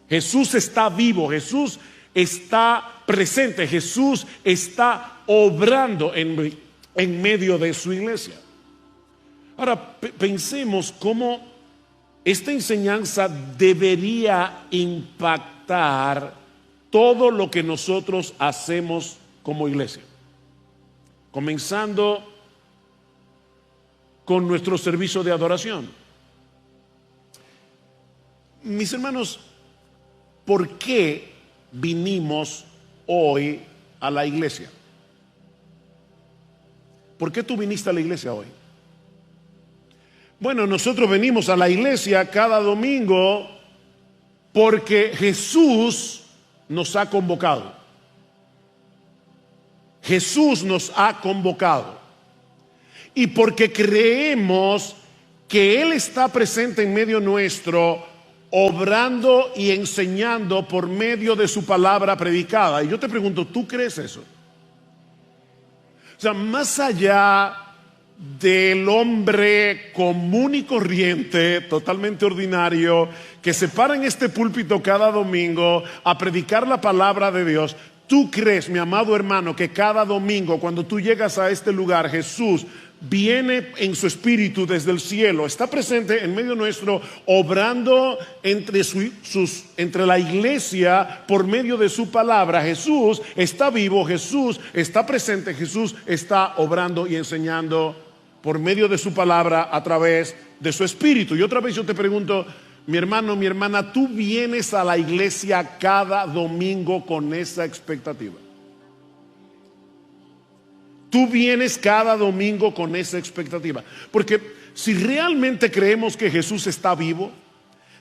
Jesús está vivo, Jesús está presente, Jesús está obrando en medio de su iglesia. Ahora, pensemos cómo esta enseñanza debería impactar todo lo que nosotros hacemos como iglesia. Comenzando con nuestro servicio de adoración. Mis hermanos, ¿por qué vinimos hoy a la iglesia? ¿Por qué tú viniste a la iglesia hoy? Bueno, nosotros venimos a la iglesia cada domingo porque Jesús nos ha convocado. Jesús nos ha convocado. Y porque creemos que Él está presente en medio nuestro, obrando y enseñando por medio de su palabra predicada. Y yo te pregunto, ¿tú crees eso? O sea, más allá del hombre común y corriente, totalmente ordinario, que se para en este púlpito cada domingo a predicar la palabra de Dios, ¿tú crees, mi amado hermano, que cada domingo cuando tú llegas a este lugar, Jesús viene en su espíritu desde el cielo, está presente en medio nuestro, obrando entre la iglesia por medio de su palabra? Jesús está vivo, Jesús está presente, Jesús está obrando y enseñando por medio de su palabra a través de su espíritu. Y otra vez yo te pregunto, mi hermano, mi hermana, ¿tú vienes a la iglesia cada domingo con esa expectativa? Tú vienes cada domingo con esa expectativa. Porque si realmente creemos que Jesús está vivo,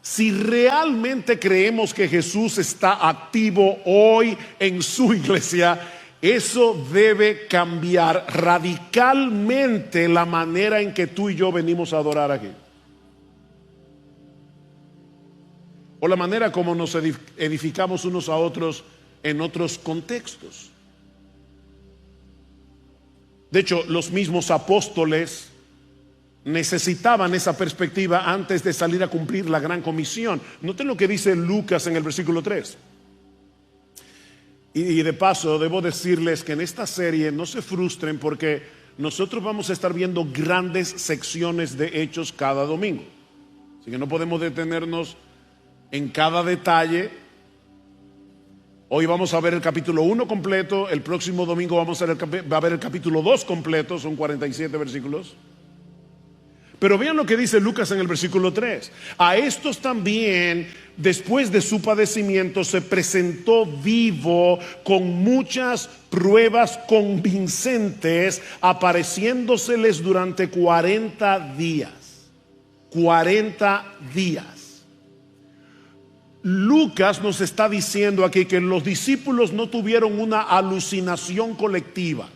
si realmente creemos que Jesús está activo hoy en su iglesia, eso debe cambiar radicalmente la manera en que tú y yo venimos a adorar aquí. O la manera como nos edificamos unos a otros en otros contextos. De hecho, los mismos apóstoles necesitaban esa perspectiva antes de salir a cumplir la gran comisión. Noten lo que dice Lucas en el versículo 3. Y de paso, debo decirles que en esta serie no se frustren porque nosotros vamos a estar viendo grandes secciones de hechos cada domingo. Así que no podemos detenernos en cada detalle. Hoy vamos a ver el capítulo 1 completo, el próximo domingo va a ver el capítulo 2 completo, son 47 versículos. Pero vean lo que dice Lucas en el versículo 3. A estos también, después de su padecimiento, se presentó vivo con muchas pruebas convincentes, apareciéndoseles durante 40 días. 40 días. Lucas nos está diciendo aquí que los discípulos no tuvieron una alucinación colectiva.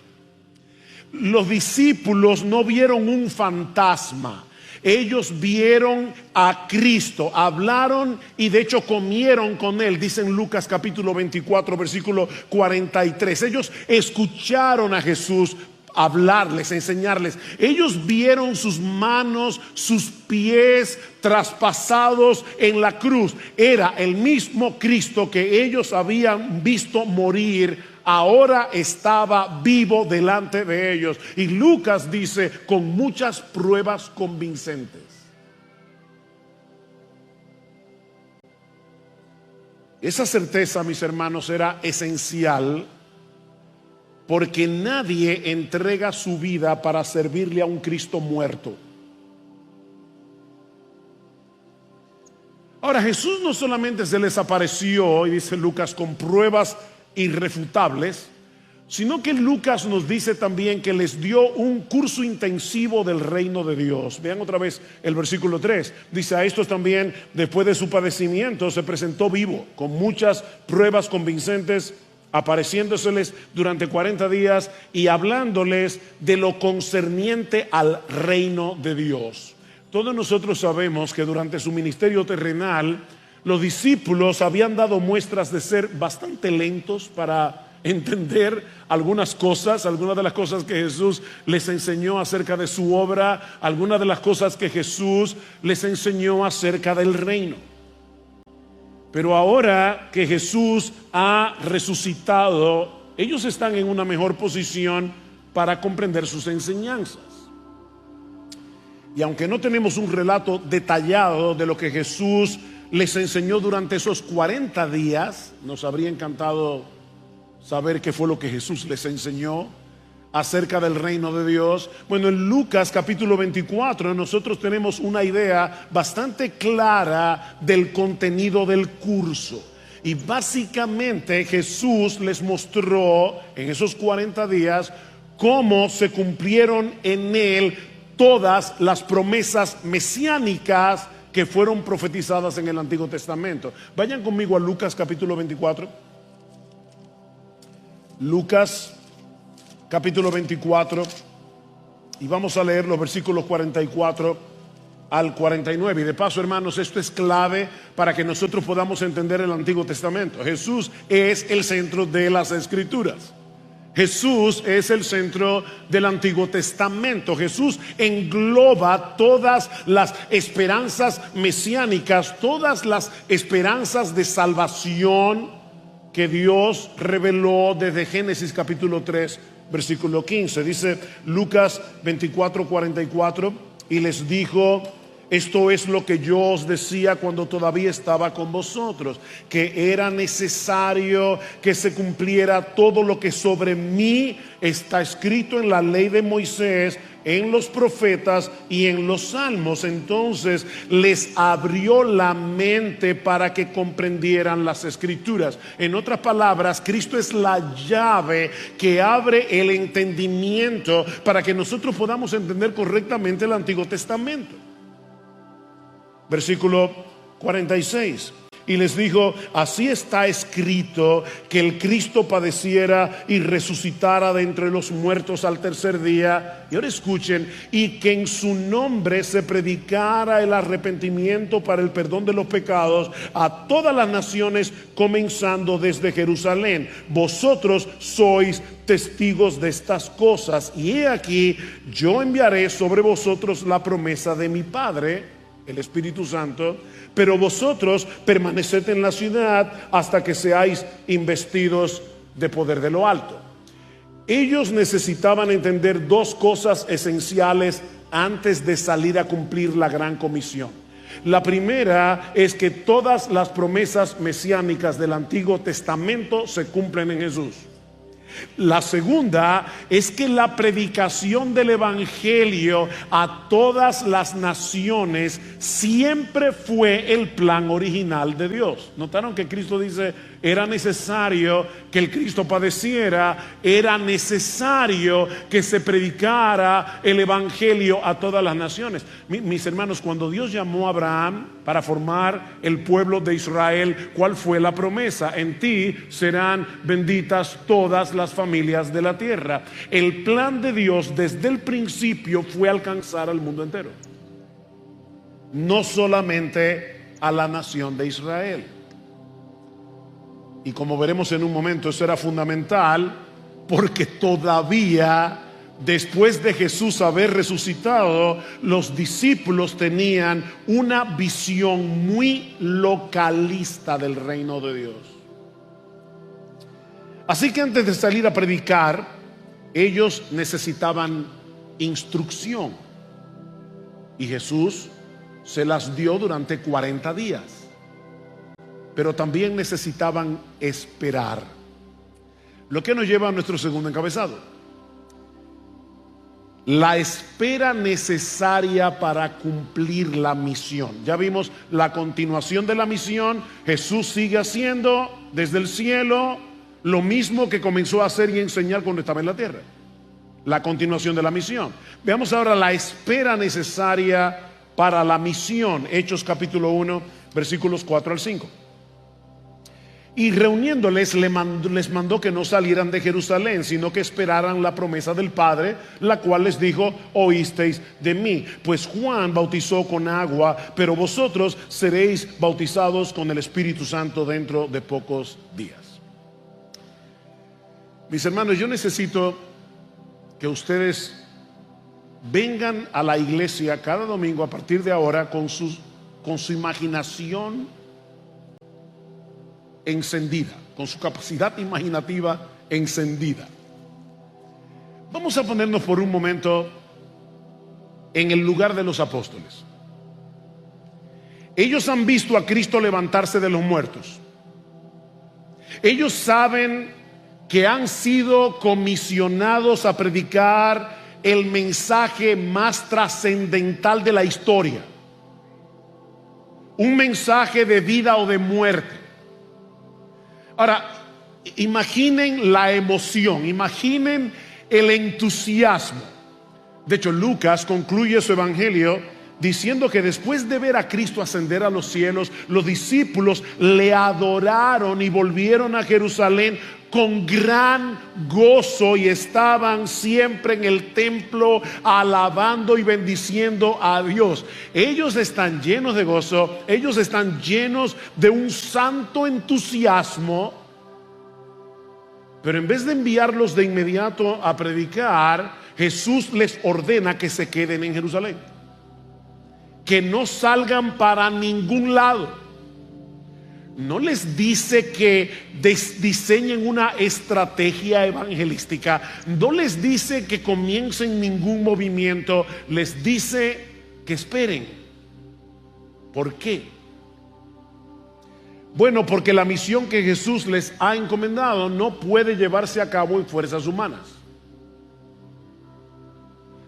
Los discípulos no vieron un fantasma. Ellos vieron a Cristo, hablaron y de hecho comieron con Él, dice en Lucas capítulo 24, versículo 43. Ellos escucharon a Jesús hablarles, enseñarles. Ellos vieron sus manos, sus pies traspasados en la cruz. Era el mismo Cristo que ellos habían visto morir, ahora estaba vivo delante de ellos. Y Lucas dice, con muchas pruebas convincentes. Esa certeza, mis hermanos, era esencial, porque nadie entrega su vida para servirle a un Cristo muerto. Ahora, Jesús no solamente se les apareció, y dice Lucas, con pruebas irrefutables, sino que Lucas nos dice también que les dio un curso intensivo del reino de Dios. Vean otra vez el versículo 3. Dice, a estos también, después de su padecimiento, se presentó vivo, con muchas pruebas convincentes, apareciéndoseles durante 40 días y hablándoles de lo concerniente al reino de Dios. Todos nosotros sabemos que durante su ministerio terrenal, los discípulos habían dado muestras de ser bastante lentos para entender algunas de las cosas que Jesús les enseñó acerca de su obra, algunas de las cosas que Jesús les enseñó acerca del reino. Pero ahora que Jesús ha resucitado, ellos están en una mejor posición para comprender sus enseñanzas. Y aunque no tenemos un relato detallado de lo que Jesús les enseñó durante esos 40 días, nos habría encantado saber qué fue lo que Jesús les enseñó acerca del reino de Dios. Bueno, en Lucas capítulo 24 nosotros tenemos una idea bastante clara del contenido del curso. Y básicamente Jesús les mostró en esos 40 días cómo se cumplieron en él todas las promesas mesiánicas que fueron profetizadas en el Antiguo Testamento. Vayan conmigo a Lucas capítulo 24. Lucas capítulo 24, y vamos a leer los versículos 44 al 49. Y de paso, hermanos, esto es clave para que nosotros podamos entender el Antiguo Testamento. Jesús es el centro de las Escrituras. Jesús es el centro del Antiguo Testamento. Jesús engloba todas las esperanzas mesiánicas, todas las esperanzas de salvación que Dios reveló desde Génesis capítulo 3, versículo 15. Dice Lucas 24, 44, y les dijo: esto es lo que yo os decía cuando todavía estaba con vosotros, que era necesario que se cumpliera todo lo que sobre mí está escrito en la ley de Moisés, en los profetas y en los salmos. Entonces les abrió la mente para que comprendieran las escrituras. En otras palabras, Cristo es la llave que abre el entendimiento para que nosotros podamos entender correctamente el Antiguo Testamento. Versículo 46. Y les dijo: así está escrito, que el Cristo padeciera y resucitara de entre los muertos al tercer día. Y ahora escuchen: y que en su nombre se predicara el arrepentimiento para el perdón de los pecados a todas las naciones, comenzando desde Jerusalén. Vosotros sois testigos de estas cosas. Y he aquí, yo enviaré sobre vosotros la promesa de mi Padre, el Espíritu Santo, pero vosotros permaneced en la ciudad hasta que seáis investidos de poder de lo alto. Ellos necesitaban entender dos cosas esenciales antes de salir a cumplir la gran comisión. La primera es que todas las promesas mesiánicas del Antiguo Testamento se cumplen en Jesús. La segunda es que la predicación del evangelio a todas las naciones siempre fue el plan original de Dios. ¿Notaron que Cristo dice: era necesario que el Cristo padeciera, era necesario que se predicara el evangelio a todas las naciones? Mis hermanos, cuando Dios llamó a Abraham para formar el pueblo de Israel, ¿cuál fue la promesa? En ti serán benditas todas las familias de la tierra. El plan de Dios desde el principio fue alcanzar al mundo entero, no solamente a la nación de Israel. Y como veremos en un momento, eso era fundamental, porque todavía después de Jesús haber resucitado, los discípulos tenían una visión muy localista del reino de Dios. Así que antes de salir a predicar, ellos necesitaban instrucción, y Jesús se las dio durante 40 días. Pero también necesitaban esperar. Lo que nos lleva a nuestro segundo encabezado: la espera necesaria para cumplir la misión. Ya vimos la continuación de la misión. Jesús sigue haciendo desde el cielo lo mismo que comenzó a hacer y enseñar cuando estaba en la tierra. La continuación de la misión. Veamos ahora la espera necesaria para la misión. Hechos capítulo 1, versículos 4 al 5. Y reuniéndoles les mandó que no salieran de Jerusalén, sino que esperaran la promesa del Padre, la cual les dijo: oísteis de mí. Pues Juan bautizó con agua, pero vosotros seréis bautizados con el Espíritu Santo dentro de pocos días. Mis hermanos, yo necesito que ustedes vengan a la iglesia cada domingo a partir de ahora con su imaginación encendida, con su capacidad imaginativa encendida. Vamos a ponernos por un momento en el lugar de los apóstoles. Ellos han visto a Cristo levantarse de los muertos. Ellos saben que han sido comisionados a predicar el mensaje más trascendental de la historia. Un mensaje de vida o de muerte. Ahora, imaginen la emoción, imaginen el entusiasmo. De hecho, Lucas concluye su evangelio diciendo que después de ver a Cristo ascender a los cielos, los discípulos le adoraron y volvieron a Jerusalén con gran gozo, y estaban siempre en el templo alabando y bendiciendo a Dios. Ellos están llenos de gozo, ellos están llenos de un santo entusiasmo, pero en vez de enviarlos de inmediato a predicar, Jesús les ordena que se queden en Jerusalén, que no salgan para ningún lado. No les dice que diseñen una estrategia evangelística, no les dice que comiencen ningún movimiento, les dice que esperen. ¿Por qué? Bueno, porque la misión que Jesús les ha encomendado no puede llevarse a cabo en fuerzas humanas.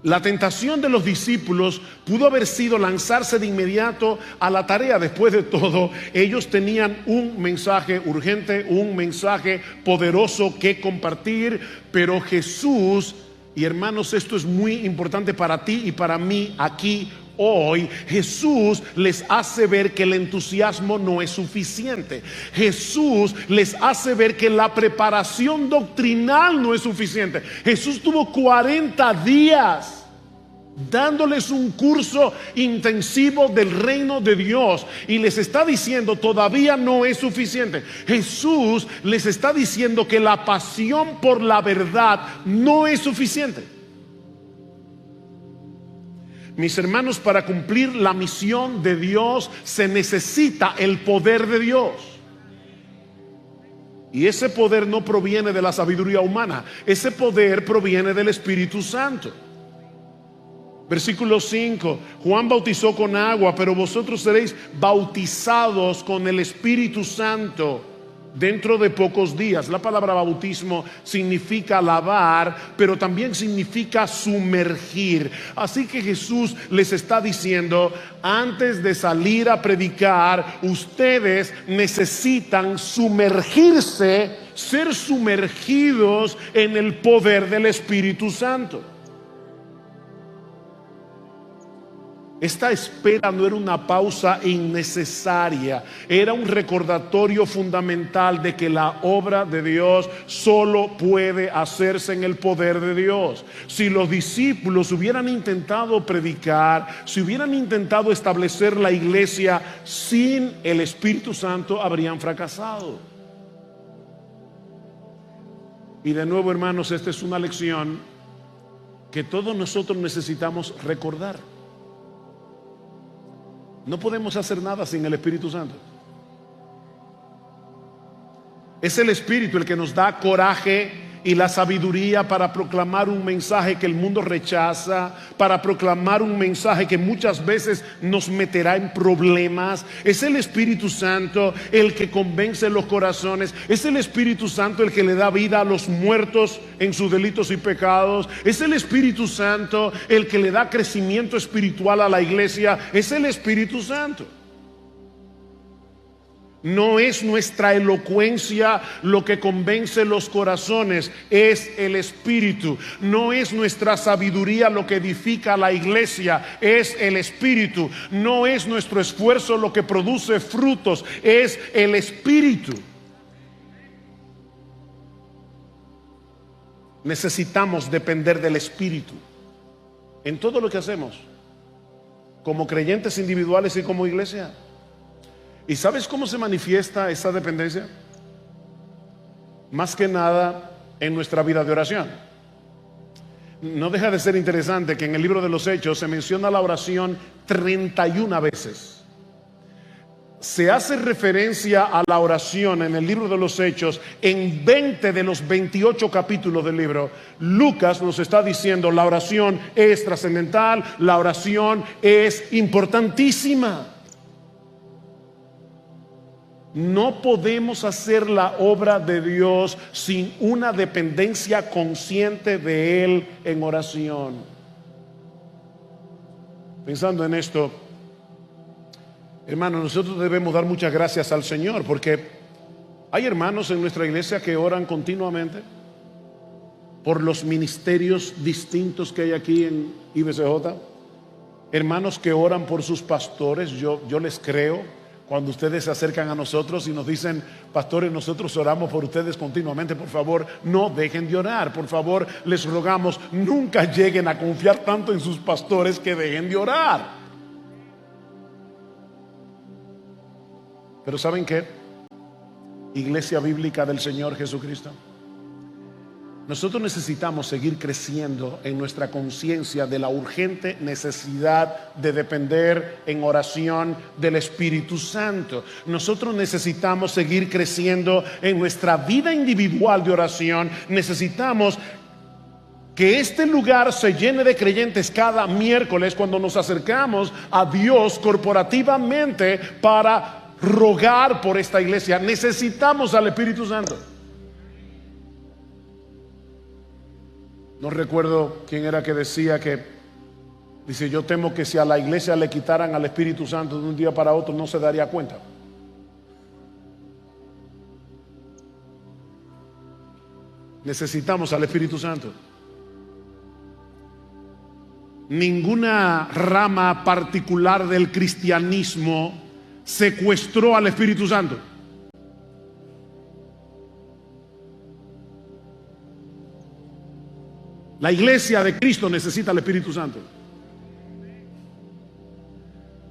La tentación de los discípulos pudo haber sido lanzarse de inmediato a la tarea. Después de todo, ellos tenían un mensaje urgente, un mensaje poderoso que compartir. Pero Jesús, y hermanos, esto es muy importante para ti y para mí aquí hoy, Jesús les hace ver que el entusiasmo no es suficiente. Jesús les hace ver que la preparación doctrinal no es suficiente. Jesús tuvo 40 días dándoles un curso intensivo del reino de Dios, y les está diciendo todavía no es suficiente. Jesús les está diciendo que la pasión por la verdad no es suficiente. Mis hermanos, para cumplir la misión de Dios se necesita el poder de Dios. Y ese poder no proviene de la sabiduría humana, ese poder proviene del Espíritu Santo. Versículo 5: Juan bautizó con agua, pero vosotros seréis bautizados con el Espíritu Santo dentro de pocos días. La palabra bautismo significa lavar, pero también significa sumergir. Así que Jesús les está diciendo: antes de salir a predicar, ustedes necesitan sumergirse, ser sumergidos en el poder del Espíritu Santo. Esta espera no era una pausa innecesaria, era un recordatorio fundamental de que la obra de Dios solo puede hacerse en el poder de Dios. Si los discípulos hubieran intentado predicar, si hubieran intentado establecer la iglesia sin el Espíritu Santo, habrían fracasado. Y de nuevo, hermanos, esta es una lección que todos nosotros necesitamos recordar. No podemos hacer nada sin el Espíritu Santo. Es el Espíritu el que nos da coraje y la sabiduría para proclamar un mensaje que el mundo rechaza, para proclamar un mensaje que muchas veces nos meterá en problemas. Es el Espíritu Santo el que convence los corazones. Es el Espíritu Santo el que le da vida a los muertos en sus delitos y pecados. Es el Espíritu Santo el que le da crecimiento espiritual a la iglesia. Es el Espíritu Santo. No es nuestra elocuencia lo que convence los corazones, es el Espíritu. No es nuestra sabiduría lo que edifica a la iglesia, es el Espíritu. No es nuestro esfuerzo lo que produce frutos, es el Espíritu. Necesitamos depender del Espíritu en todo lo que hacemos, como creyentes individuales y como iglesia. ¿Y sabes cómo se manifiesta esa dependencia? Más que nada en nuestra vida de oración. No deja de ser interesante que en el libro de los Hechos se menciona la oración 31 veces. se hace referencia a la oración en el libro de los Hechos, en 20 de los 28 capítulos del libro, Lucas nos está diciendo la oración es trascendental, la oración es importantísima. No podemos hacer la obra de Dios sin una dependencia consciente de Él en oración. Pensando en esto, hermanos, nosotros debemos dar muchas gracias al Señor, porque hay hermanos en nuestra iglesia que oran continuamente por los ministerios distintos que hay aquí en IBCJ. Hermanos que oran por sus pastores. Yo les creo cuando ustedes se acercan a nosotros y nos dicen: pastores, nosotros oramos por ustedes continuamente. Por favor, no dejen de orar. Por favor, les rogamos, nunca lleguen a confiar tanto en sus pastores que dejen de orar. Pero ¿saben qué? Iglesia Bíblica del Señor Jesucristo, nosotros necesitamos seguir creciendo en nuestra conciencia de la urgente necesidad de depender en oración del Espíritu Santo. Nosotros necesitamos seguir creciendo en nuestra vida individual de oración. Necesitamos que este lugar se llene de creyentes cada miércoles cuando nos acercamos a Dios corporativamente para rogar por esta iglesia. Necesitamos al Espíritu Santo. No recuerdo quién era que decía que, dice: yo temo que si a la iglesia le quitaran al Espíritu Santo de un día para otro, no se daría cuenta. Necesitamos al Espíritu Santo. Ninguna rama particular del cristianismo secuestró al Espíritu Santo. La iglesia de Cristo necesita al Espíritu Santo.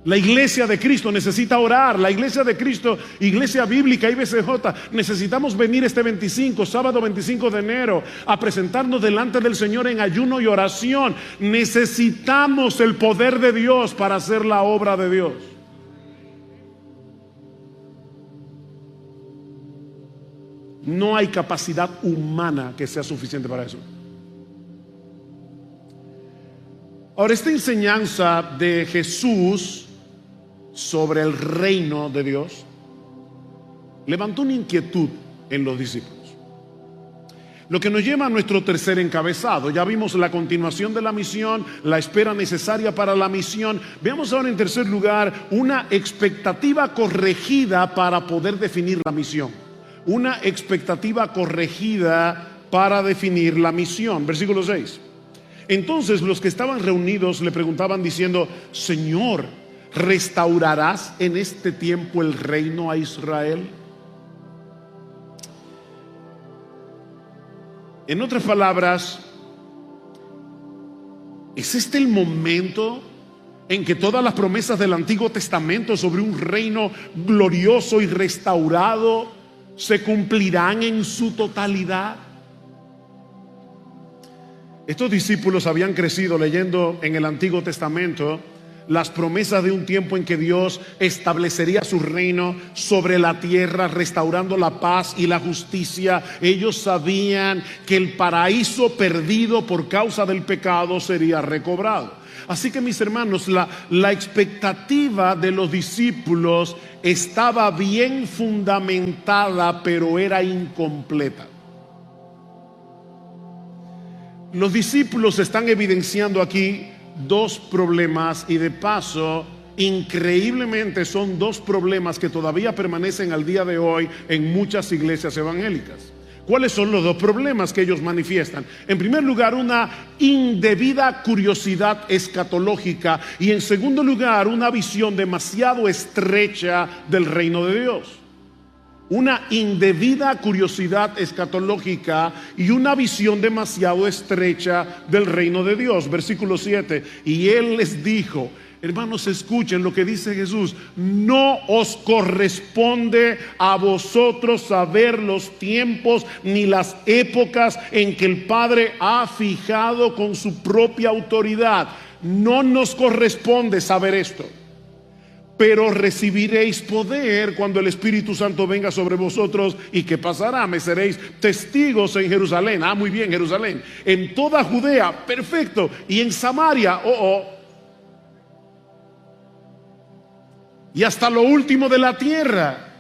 La iglesia de Cristo necesita orar. La iglesia de Cristo, Iglesia Bíblica IBCJ, necesitamos venir este 25, sábado 25 de enero, a presentarnos delante del Señor en ayuno y oración. Necesitamos el poder de Dios para hacer la obra de Dios. No hay capacidad humana que sea suficiente para eso. Ahora, esta enseñanza de Jesús sobre el reino de Dios levantó una inquietud en los discípulos, lo que nos lleva a nuestro tercer encabezado. Ya vimos la continuación de la misión, la espera necesaria para la misión. Veamos ahora en tercer lugar una expectativa corregida para poder definir la misión. Una expectativa corregida para definir la misión. Versículo 6. Entonces los que estaban reunidos le preguntaban diciendo: Señor, ¿restaurarás en este tiempo el reino a Israel? En otras palabras, ¿es este el momento en que todas las promesas del Antiguo Testamento sobre un reino glorioso y restaurado se cumplirán en su totalidad? Estos discípulos habían crecido leyendo en el Antiguo Testamento las promesas de un tiempo en que Dios establecería su reino sobre la tierra, restaurando la paz y la justicia. Ellos sabían que el paraíso perdido por causa del pecado sería recobrado. Así que, mis hermanos, la expectativa de los discípulos estaba bien fundamentada, pero era incompleta. Los discípulos están evidenciando aquí dos problemas, y de paso, increíblemente, son dos problemas que todavía permanecen al día de hoy en muchas iglesias evangélicas. ¿Cuáles son los dos problemas que ellos manifiestan? En primer lugar, una indebida curiosidad escatológica, y en segundo lugar, una visión demasiado estrecha del reino de Dios. Una indebida curiosidad escatológica y una visión demasiado estrecha del reino de Dios. Versículo 7. Y Él les dijo: hermanos, escuchen lo que dice Jesús: no os corresponde a vosotros saber los tiempos ni las épocas en que el Padre ha fijado con su propia autoridad. No nos corresponde saber esto. pero recibiréis poder cuando el Espíritu Santo venga sobre vosotros. ¿Y qué pasará? Me seréis testigos en Jerusalén. Ah, muy bien, Jerusalén. En toda Judea, perfecto. Y en Samaria, y hasta lo último de la tierra.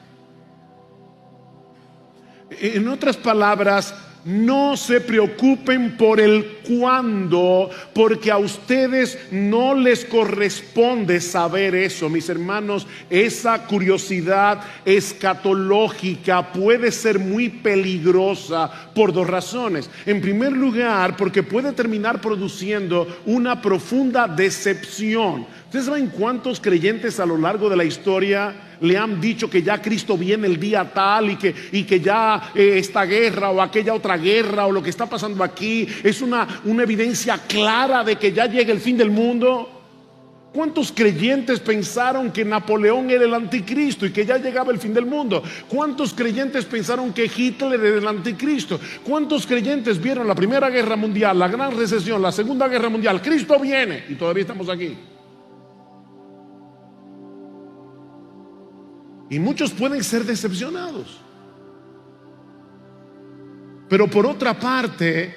En otras palabras, no se preocupen por el cuándo, porque a ustedes no les corresponde saber eso, mis hermanos. Esa curiosidad escatológica puede ser muy peligrosa por dos razones. En primer lugar, porque puede terminar produciendo una profunda decepción. ¿Ustedes saben cuántos creyentes a lo largo de la historia le han dicho que ya Cristo viene el día tal y que ya esta guerra o aquella otra guerra o lo que está pasando aquí es una evidencia clara de que ya llega el fin del mundo? ¿Cuántos creyentes pensaron que Napoleón era el anticristo y que ya llegaba el fin del mundo? ¿Cuántos creyentes pensaron que Hitler era el anticristo? ¿Cuántos creyentes vieron la Primera Guerra Mundial, la Gran Recesión, la Segunda Guerra Mundial? Cristo viene y todavía estamos aquí. Y muchos pueden ser decepcionados. Pero por otra parte,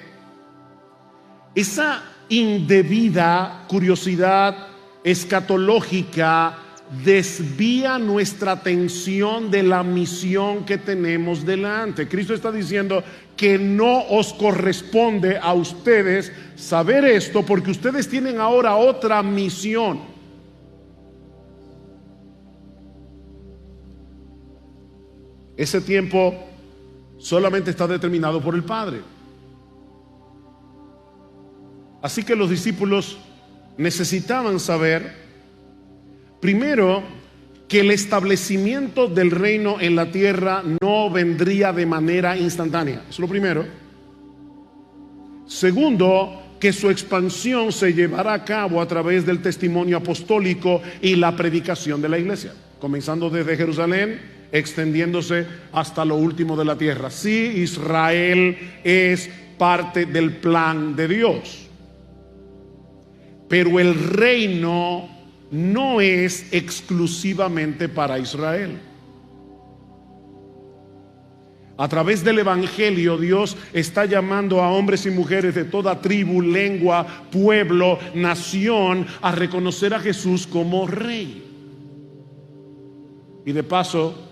esa indebida curiosidad escatológica desvía nuestra atención de la misión que tenemos delante. Cristo está diciendo que no os corresponde a ustedes saber esto, porque ustedes tienen ahora otra misión. Ese tiempo solamente está determinado por el Padre. Así que los discípulos necesitaban saber, primero, que el establecimiento del reino en la tierra no vendría de manera instantánea. Eso es lo primero. Segundo, que su expansión se llevará a cabo a través del testimonio apostólico y la predicación de la iglesia, comenzando desde Jerusalén, extendiéndose hasta lo último de la tierra. Sí, Israel es parte del plan de Dios, pero el reino no es exclusivamente para Israel. A través del evangelio, Dios está llamando a hombres y mujeres de toda tribu, lengua, pueblo, nación a reconocer a Jesús como Rey. Y de paso,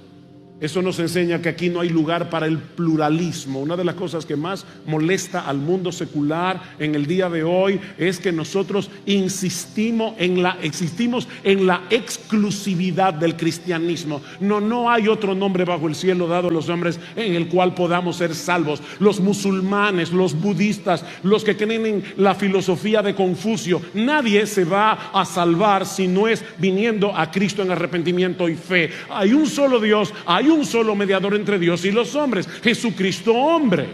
eso nos enseña que aquí no hay lugar para el pluralismo. Una de las cosas que más molesta al mundo secular en el día de hoy es que nosotros existimos en la exclusividad del cristianismo. No hay otro nombre bajo el cielo dado a los hombres en el cual podamos ser salvos. Los musulmanes, los budistas, los que creen en la filosofía de Confucio, nadie se va a salvar si no es viniendo a Cristo en arrepentimiento y fe. Hay un solo Dios, hay un solo mediador entre Dios y los hombres, Jesucristo hombre.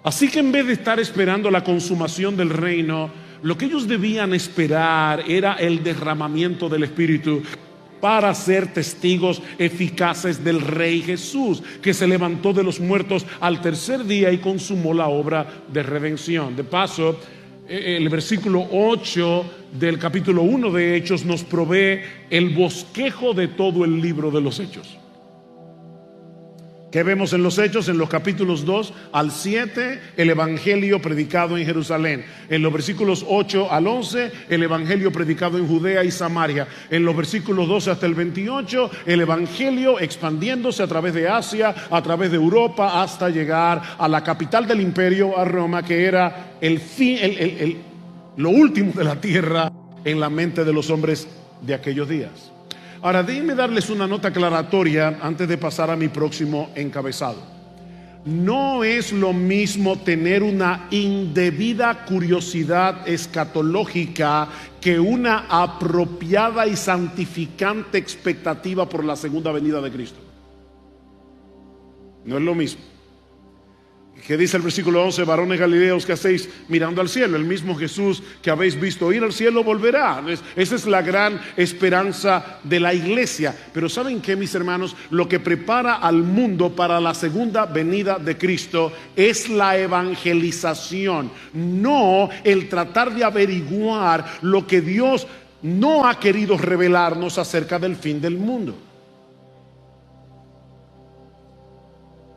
Así que en vez de estar esperando la consumación del reino, lo que ellos debían esperar era el derramamiento del Espíritu para ser testigos eficaces del Rey Jesús, que se levantó de los muertos al tercer día y consumó la obra de redención. De paso, el versículo 8 del capítulo 1 de Hechos nos provee el bosquejo de todo el libro de los Hechos. ¿Qué vemos en los Hechos? En los capítulos 2 al 7, el evangelio predicado en Jerusalén. En los versículos 8 al 11, el evangelio predicado en Judea y Samaria. En los versículos 12 hasta el 28, el evangelio expandiéndose a través de Asia, a través de Europa, hasta llegar a la capital del imperio, a Roma, que era el fin, lo último de la tierra en la mente de los hombres de aquellos días. Ahora, déjenme darles una nota aclaratoria antes de pasar a mi próximo encabezado. No es lo mismo tener una indebida curiosidad escatológica que una apropiada y santificante expectativa por la segunda venida de Cristo. No es lo mismo. ¿Qué dice el versículo 11? Varones galileos, ¿qué hacéis mirando al cielo? El mismo Jesús que habéis visto ir al cielo volverá. Esa es la gran esperanza de la iglesia. Pero ¿saben qué, mis hermanos? Lo que prepara al mundo para la segunda venida de Cristo es la evangelización, no el tratar de averiguar lo que Dios no ha querido revelarnos acerca del fin del mundo.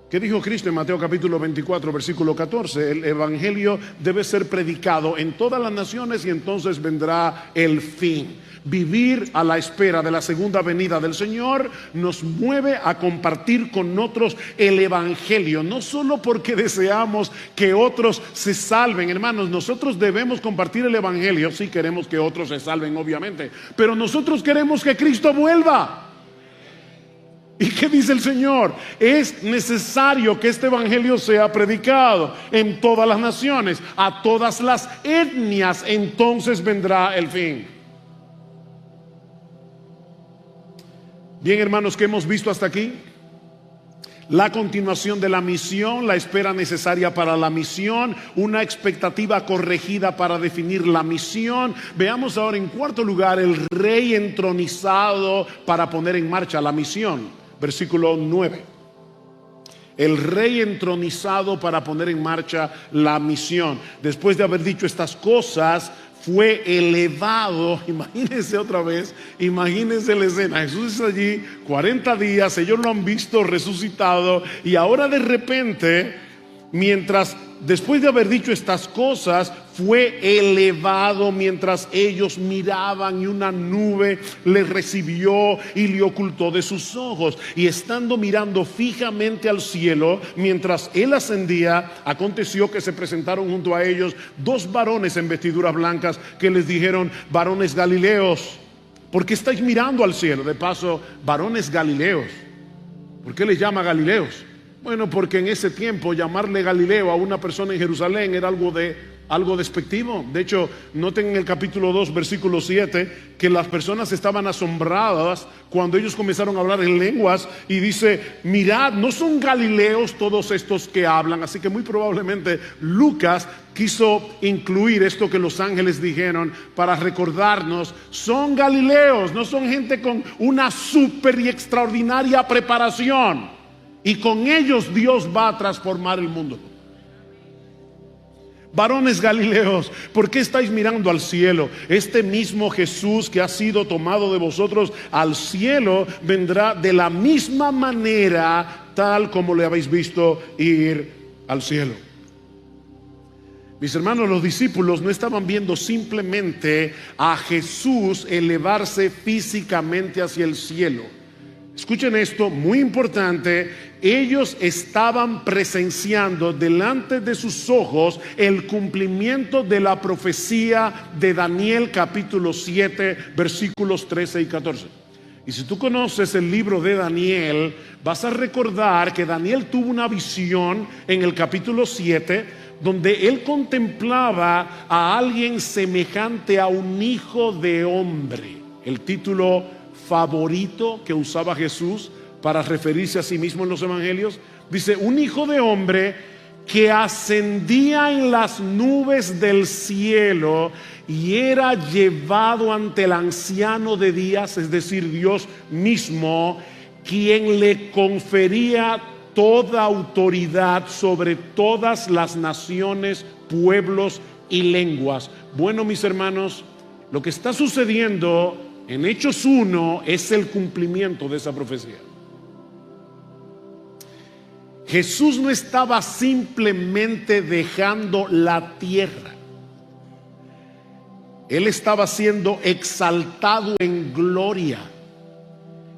¿Qué dijo Cristo en Mateo capítulo 24, versículo 14? El evangelio debe ser predicado en todas las naciones y entonces vendrá el fin. Vivir a la espera de la segunda venida del Señor nos mueve a compartir con otros el evangelio, no solo porque deseamos que otros se salven, hermanos. Nosotros debemos compartir el evangelio si queremos que otros se salven, obviamente, pero nosotros queremos que Cristo vuelva. ¿Y qué dice el Señor? Es necesario que este evangelio sea predicado en todas las naciones, a todas las etnias, entonces vendrá el fin. Bien, hermanos, ¿qué hemos visto hasta aquí? La continuación de la misión, la espera necesaria para la misión, una expectativa corregida para definir la misión. Veamos ahora en cuarto lugar el rey entronizado para poner en marcha la misión. Versículo 9. El rey entronizado para poner en marcha la misión. Después de haber dicho estas cosas, fue elevado. Imagínense otra vez, imagínense la escena. Jesús es allí 40 días, ellos lo han visto resucitado, y ahora de repente, después de haber dicho estas cosas, fue elevado mientras ellos miraban, y una nube le recibió y le ocultó de sus ojos. Y estando mirando fijamente al cielo, mientras él ascendía, aconteció que se presentaron junto a ellos dos varones en vestiduras blancas, que les dijeron: varones galileos, ¿por qué estáis mirando al cielo? De paso, varones galileos, ¿por qué les llama galileos? Bueno, porque en ese tiempo llamarle Galileo a una persona en Jerusalén era algo despectivo. De hecho, noten en el capítulo 2, versículo 7, que las personas estaban asombradas cuando ellos comenzaron a hablar en lenguas, y dice: mirad, ¿no son galileos todos estos que hablan? Así que muy probablemente Lucas quiso incluir esto que los ángeles dijeron para recordarnos: son galileos, no son gente con una súper y extraordinaria preparación. Y con ellos Dios va a transformar el mundo. Varones galileos, ¿por qué estáis mirando al cielo? Este mismo Jesús que ha sido tomado de vosotros al cielo vendrá de la misma manera, tal como le habéis visto ir al cielo. Mis hermanos, los discípulos no estaban viendo simplemente a Jesús elevarse físicamente hacia el cielo. Escuchen esto, muy importante. Ellos estaban presenciando delante de sus ojos el cumplimiento de la profecía de Daniel capítulo 7, versículos 13 y 14. Y si tú conoces el libro de Daniel, vas a recordar que Daniel tuvo una visión en el capítulo 7, donde él contemplaba a alguien semejante a un hijo de hombre. El título favorito que usaba Jesús para referirse a sí mismo en los evangelios, dice: un hijo de hombre que ascendía en las nubes del cielo y era llevado ante el anciano de días, es decir, Dios mismo, quien le confería toda autoridad sobre todas las naciones, pueblos y lenguas. Bueno, mis hermanos, lo que está sucediendo en Hechos 1 es el cumplimiento de esa profecía. Jesús no estaba simplemente dejando la tierra. Él estaba siendo exaltado en gloria.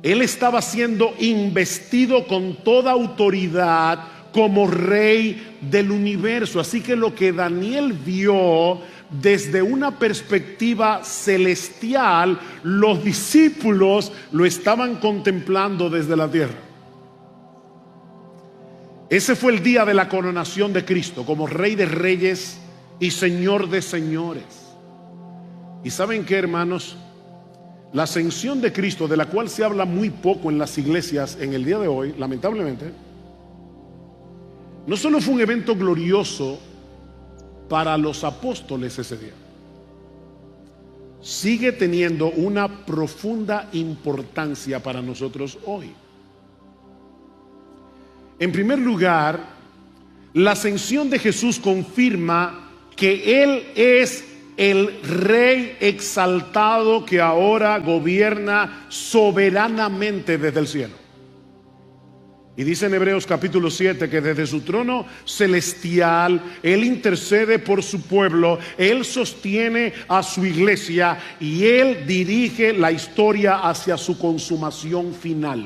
Él estaba siendo investido con toda autoridad como rey del universo. Así que lo que Daniel vio desde una perspectiva celestial, los discípulos lo estaban contemplando desde la tierra. Ese fue el día de la coronación de Cristo como Rey de Reyes y Señor de Señores. Y ¿saben qué, hermanos? La ascensión de Cristo, de la cual se habla muy poco en las iglesias en el día de hoy, lamentablemente, No solo fue un evento glorioso para los apóstoles ese día, sigue teniendo una profunda importancia para nosotros hoy. En primer lugar, la ascensión de Jesús confirma que Él es el Rey exaltado que ahora gobierna soberanamente desde el cielo. Y dice en Hebreos capítulo 7 que desde su trono celestial Él intercede por su pueblo, Él sostiene a su iglesia y Él dirige la historia hacia su consumación final.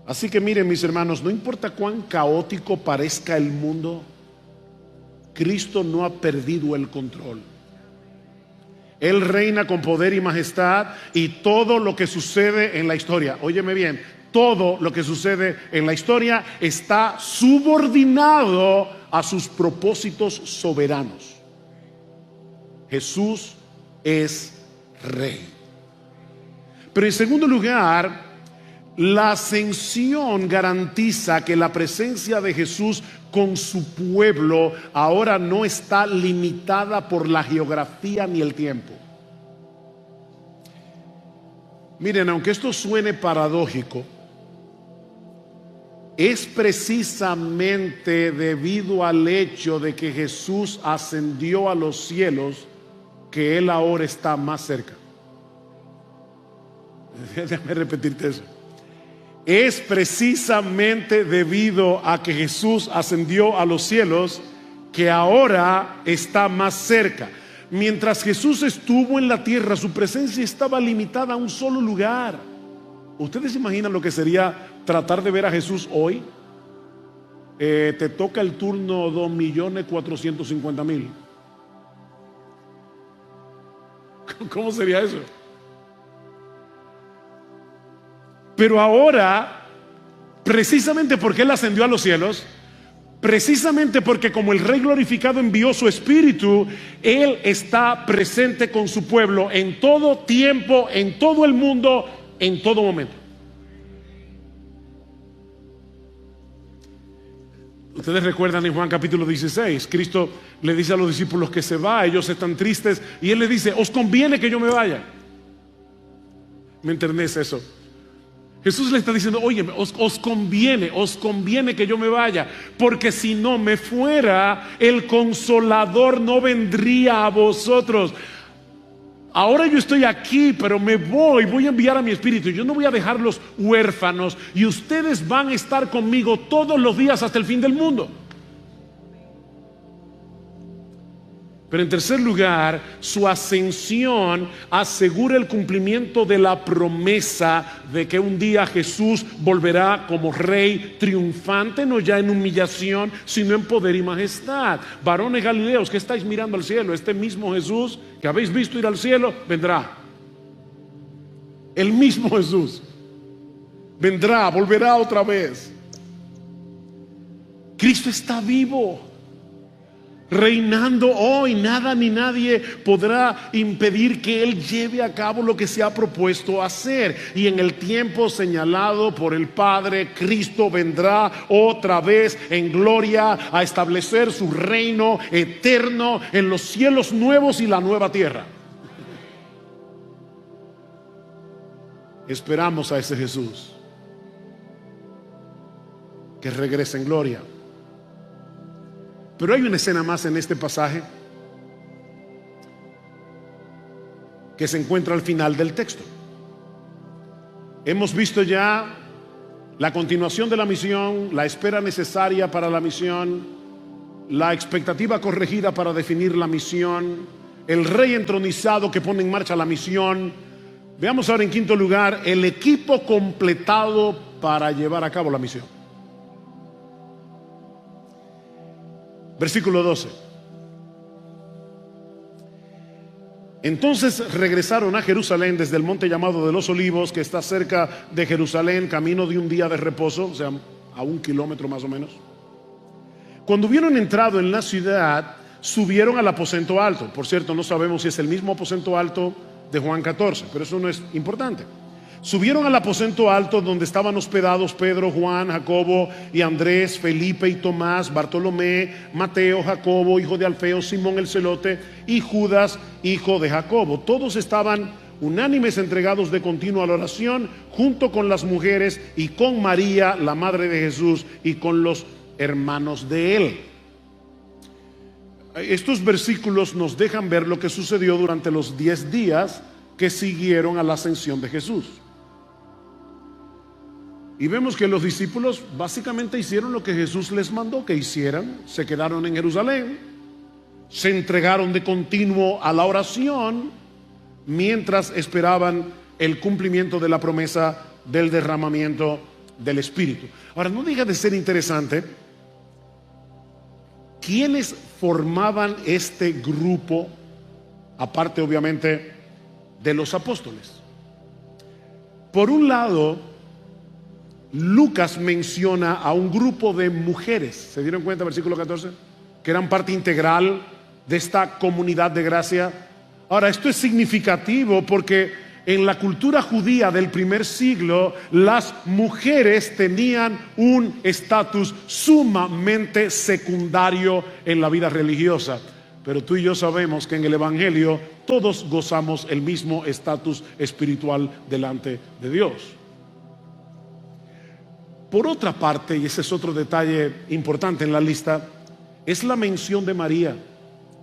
Así que miren, mis hermanos, no importa cuán caótico parezca el mundo, Cristo no ha perdido el control. Él reina con poder y majestad, y todo lo que sucede en la historia, óyeme bien, todo lo que sucede en la historia está subordinado a sus propósitos soberanos. Jesús es Rey. Pero en segundo lugar, la ascensión garantiza que la presencia de Jesús con su pueblo ahora no está limitada por la geografía ni el tiempo. Miren, aunque esto suene paradójico, es precisamente debido al hecho de que Jesús ascendió a los cielos que Él ahora está más cerca. Déjame repetirte eso. Es precisamente debido a que Jesús ascendió a los cielos que ahora está más cerca. Mientras Jesús estuvo en la tierra, su presencia estaba limitada a un solo lugar. ¿Ustedes se imaginan lo que sería tratar de ver a Jesús hoy? Te toca el turno 2.450.000. ¿Cómo sería eso? Pero ahora, precisamente porque Él ascendió a los cielos, precisamente porque como el Rey glorificado envió su Espíritu, Él está presente con su pueblo en todo tiempo, en todo el mundo, en todo momento. Ustedes recuerdan en Juan capítulo 16, Cristo le dice a los discípulos que se va, ellos están tristes, y Él les dice: os conviene que yo me vaya. Me enternece eso. Jesús le está diciendo: oye, os conviene que yo me vaya, porque si no me fuera, el Consolador no vendría a vosotros. Ahora yo estoy aquí, pero me voy a enviar a mi Espíritu. Yo no voy a dejarlos huérfanos, y ustedes van a estar conmigo todos los días hasta el fin del mundo. Pero en tercer lugar, su ascensión asegura el cumplimiento de la promesa de que un día Jesús volverá como Rey triunfante, no ya en humillación, sino en poder y majestad. Varones Galileos, que estáis mirando al cielo, este mismo Jesús que habéis visto ir al cielo, vendrá. El mismo Jesús vendrá, volverá otra vez. Cristo está vivo, reinando hoy. Nada ni nadie podrá impedir que Él lleve a cabo lo que se ha propuesto hacer. Y en el tiempo señalado por el Padre, Cristo vendrá otra vez en gloria a establecer su reino eterno en los cielos nuevos y la nueva tierra. Esperamos a ese Jesús que regrese en gloria. Pero hay una escena más en este pasaje que se encuentra al final del texto. Hemos visto ya la continuación de la misión, la espera necesaria para la misión, la expectativa corregida para definir la misión, el Rey entronizado que pone en marcha la misión. Veamos ahora en quinto lugar el equipo completado para llevar a cabo la misión. Versículo 12. Entonces regresaron a Jerusalén desde el monte llamado de los Olivos, que está cerca de Jerusalén, camino de un día de reposo, o sea, a 1 kilómetro más o menos. Cuando hubieron entrado en la ciudad, subieron al aposento alto. Por cierto, no sabemos si es el mismo aposento alto de Juan 14, pero eso no es importante. Subieron al aposento alto donde estaban hospedados Pedro, Juan, Jacobo y Andrés, Felipe y Tomás, Bartolomé, Mateo, Jacobo, hijo de Alfeo, Simón el celote y Judas, hijo de Jacobo. Todos estaban unánimes, entregados de continuo a la oración, junto con las mujeres y con María, la madre de Jesús, y con los hermanos de él. Estos versículos nos dejan ver lo que sucedió durante los 10 días que siguieron a la ascensión de Jesús. Y vemos que los discípulos básicamente hicieron lo que Jesús les mandó que hicieran. Se quedaron en Jerusalén, se entregaron de continuo a la oración mientras esperaban el cumplimiento de la promesa del derramamiento del Espíritu. Ahora, no deja de ser interesante quiénes formaban este grupo, aparte obviamente de los apóstoles. Por un lado, Lucas menciona a un grupo de mujeres, ¿se dieron cuenta? Versículo 14, que eran parte integral de esta comunidad de gracia. Ahora, esto es significativo porque en la cultura judía del primer siglo, las mujeres tenían un estatus sumamente secundario en la vida religiosa. Pero tú y yo sabemos que en el Evangelio todos gozamos el mismo estatus espiritual delante de Dios. Por otra parte, y ese es otro detalle importante en la lista, es la mención de María,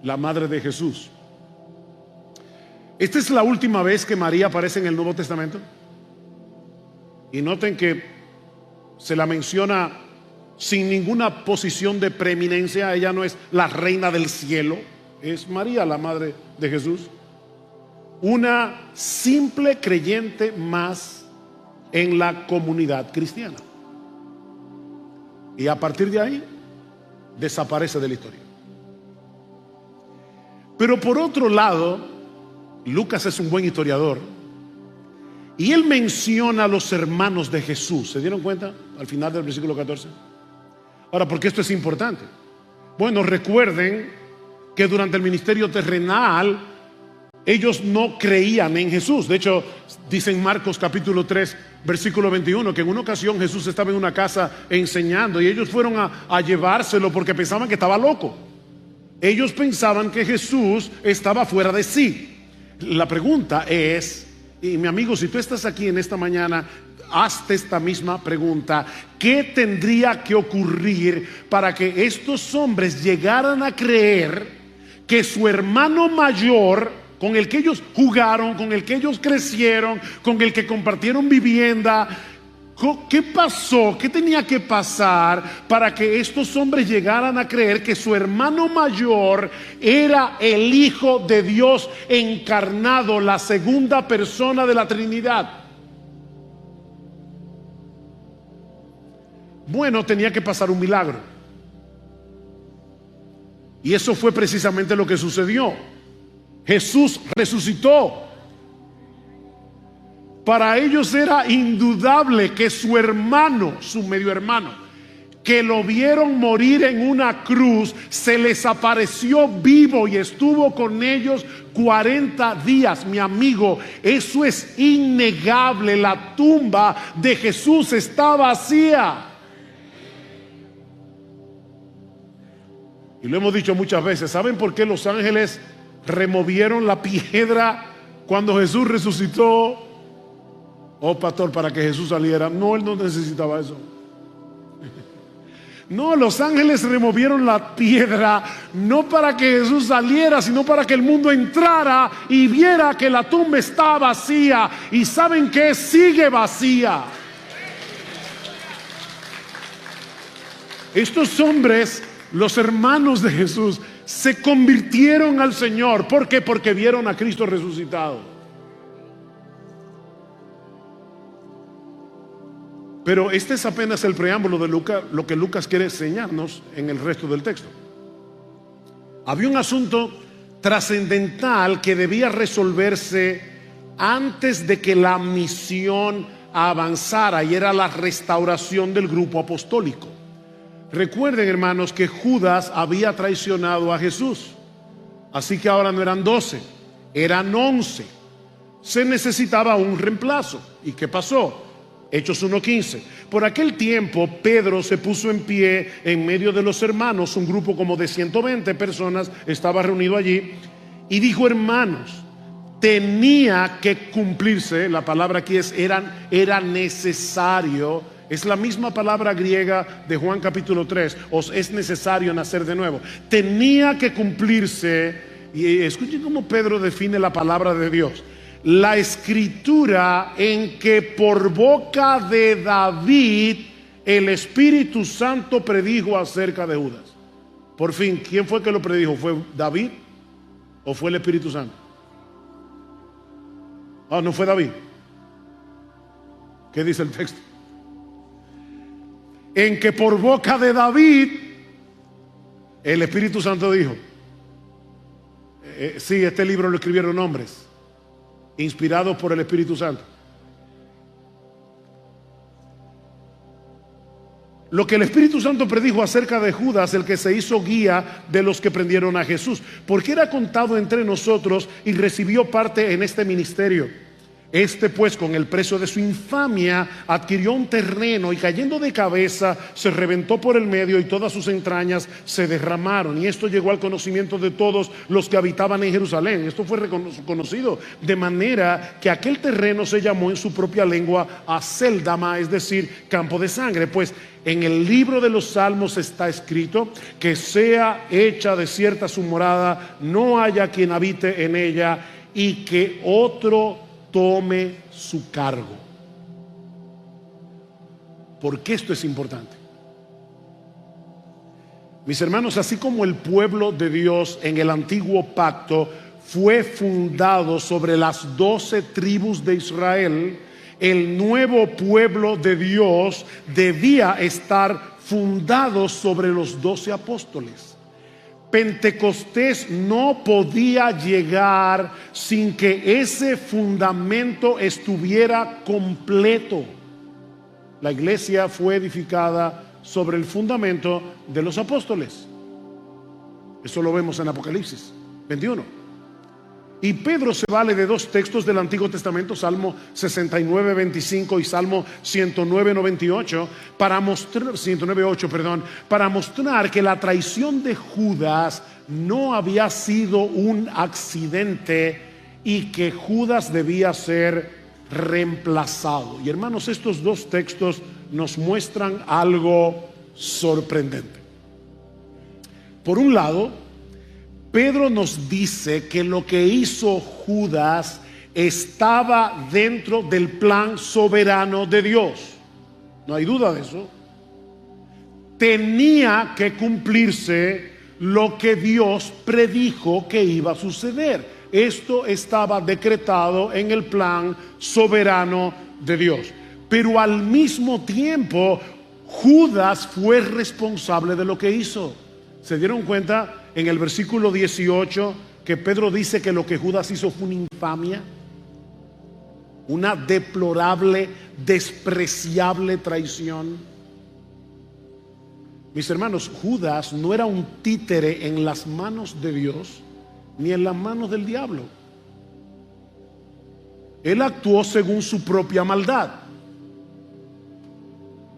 la madre de Jesús. Esta es la última vez que María aparece en el Nuevo Testamento. Y noten que se la menciona sin ninguna posición de preeminencia. Ella no es la reina del cielo, es María, la madre de Jesús, una simple creyente más en la comunidad cristiana. Y a partir de ahí desaparece de la historia. Pero por otro lado, Lucas es un buen historiador y él menciona a los hermanos de Jesús. ¿Se dieron cuenta? Al final del versículo 14. Ahora, ¿por qué esto es importante? Bueno, recuerden que durante el ministerio terrenal ellos no creían en Jesús. De hecho, dice en Marcos capítulo 3 versículo 21 que en una ocasión Jesús estaba en una casa enseñando y ellos fueron a llevárselo porque pensaban que estaba loco. Ellos pensaban que Jesús estaba fuera de sí. La pregunta es, y mi amigo, si tú estás aquí en esta mañana, hazte esta misma pregunta: ¿qué tendría que ocurrir para que estos hombres llegaran a creer que su hermano mayor, con el que ellos jugaron, con el que ellos crecieron, con el que compartieron vivienda, qué pasó? ¿Qué tenía que pasar para que estos hombres llegaran a creer que su hermano mayor era el Hijo de Dios encarnado, la segunda persona de la Trinidad? Bueno, tenía que pasar un milagro. Y eso fue precisamente lo que sucedió. Jesús resucitó. Para ellos era indudable que su hermano, su medio hermano, que lo vieron morir en una cruz, se les apareció vivo y estuvo con ellos 40 días. Mi amigo, eso es innegable. La tumba de Jesús está vacía. Y lo hemos dicho muchas veces. ¿Saben por qué los ángeles removieron la piedra cuando Jesús resucitó? Oh, pastor, para que Jesús saliera. No, él no necesitaba eso. No, los ángeles removieron la piedra no para que Jesús saliera, sino para que el mundo entrara y viera que la tumba está vacía. Y ¿saben qué? Sigue vacía. Estos hombres, los hermanos de Jesús, se convirtieron al Señor. ¿Por qué? Porque vieron a Cristo resucitado. Pero este es apenas el preámbulo de Lucas, lo que Lucas quiere enseñarnos en el resto del texto. Había un asunto trascendental que debía resolverse antes de que la misión avanzara, y era la restauración del grupo apostólico. Recuerden, hermanos, que Judas había traicionado a Jesús. Así que ahora no eran 12, eran 11. se necesitaba un reemplazo. ¿Y qué pasó? Hechos 1:15. Por aquel tiempo Pedro se puso en pie en medio de los hermanos, un grupo como de 120 personas estaba reunido allí, y dijo: hermanos, tenía que cumplirse, la palabra aquí era necesario, es la misma palabra griega de Juan capítulo 3, os es necesario nacer de nuevo. Tenía que cumplirse, y escuchen cómo Pedro define la palabra de Dios: la escritura en que por boca de David el Espíritu Santo predijo acerca de Judas. Por fin, ¿quién fue que lo predijo? ¿Fue David o fue el Espíritu Santo? No fue David. ¿Qué dice el texto? En que por boca de David el Espíritu Santo dijo. Sí, este libro lo escribieron hombres inspirados por el Espíritu Santo. Lo que el Espíritu Santo predijo acerca de Judas, el que se hizo guía de los que prendieron a Jesús, porque era contado entre nosotros y recibió parte en este ministerio. Este pues, con el precio de su infamia, adquirió un terreno y, cayendo de cabeza, se reventó por el medio y todas sus entrañas se derramaron. Y esto llegó al conocimiento de todos los que habitaban en Jerusalén. Esto fue reconocido, de manera que aquel terreno se llamó en su propia lengua Aceldama, es decir, campo de sangre. Pues en el libro de los Salmos está escrito: que sea hecha desierta su morada, no haya quien habite en ella, y que otro tome su cargo. ¿Por qué esto es importante? Mis hermanos, así como el pueblo de Dios en el antiguo pacto fue fundado sobre las 12 tribus de Israel, el nuevo pueblo de Dios debía estar fundado sobre los 12 apóstoles. Pentecostés no podía llegar sin que ese fundamento estuviera completo. La iglesia fue edificada sobre el fundamento de los apóstoles. Eso lo vemos en Apocalipsis 21. Y Pedro se vale de dos textos del Antiguo Testamento, Salmo 69:25 y Salmo 109:98, para mostrar, 109:8, para mostrar que la traición de Judas no había sido un accidente y que Judas debía ser reemplazado. Y hermanos, estos dos textos nos muestran algo sorprendente. Por un lado, Pedro nos dice que lo que hizo Judas estaba dentro del plan soberano de Dios. No hay duda de eso. Tenía que cumplirse lo que Dios predijo que iba a suceder. Esto estaba decretado en el plan soberano de Dios. Pero al mismo tiempo, Judas fue responsable de lo que hizo. ¿Se dieron cuenta en el versículo 18 que Pedro dice que lo que Judas hizo fue una infamia? Una deplorable, despreciable traición. Mis hermanos, Judas no era un títere en las manos de Dios ni en las manos del diablo. Él actuó según su propia maldad.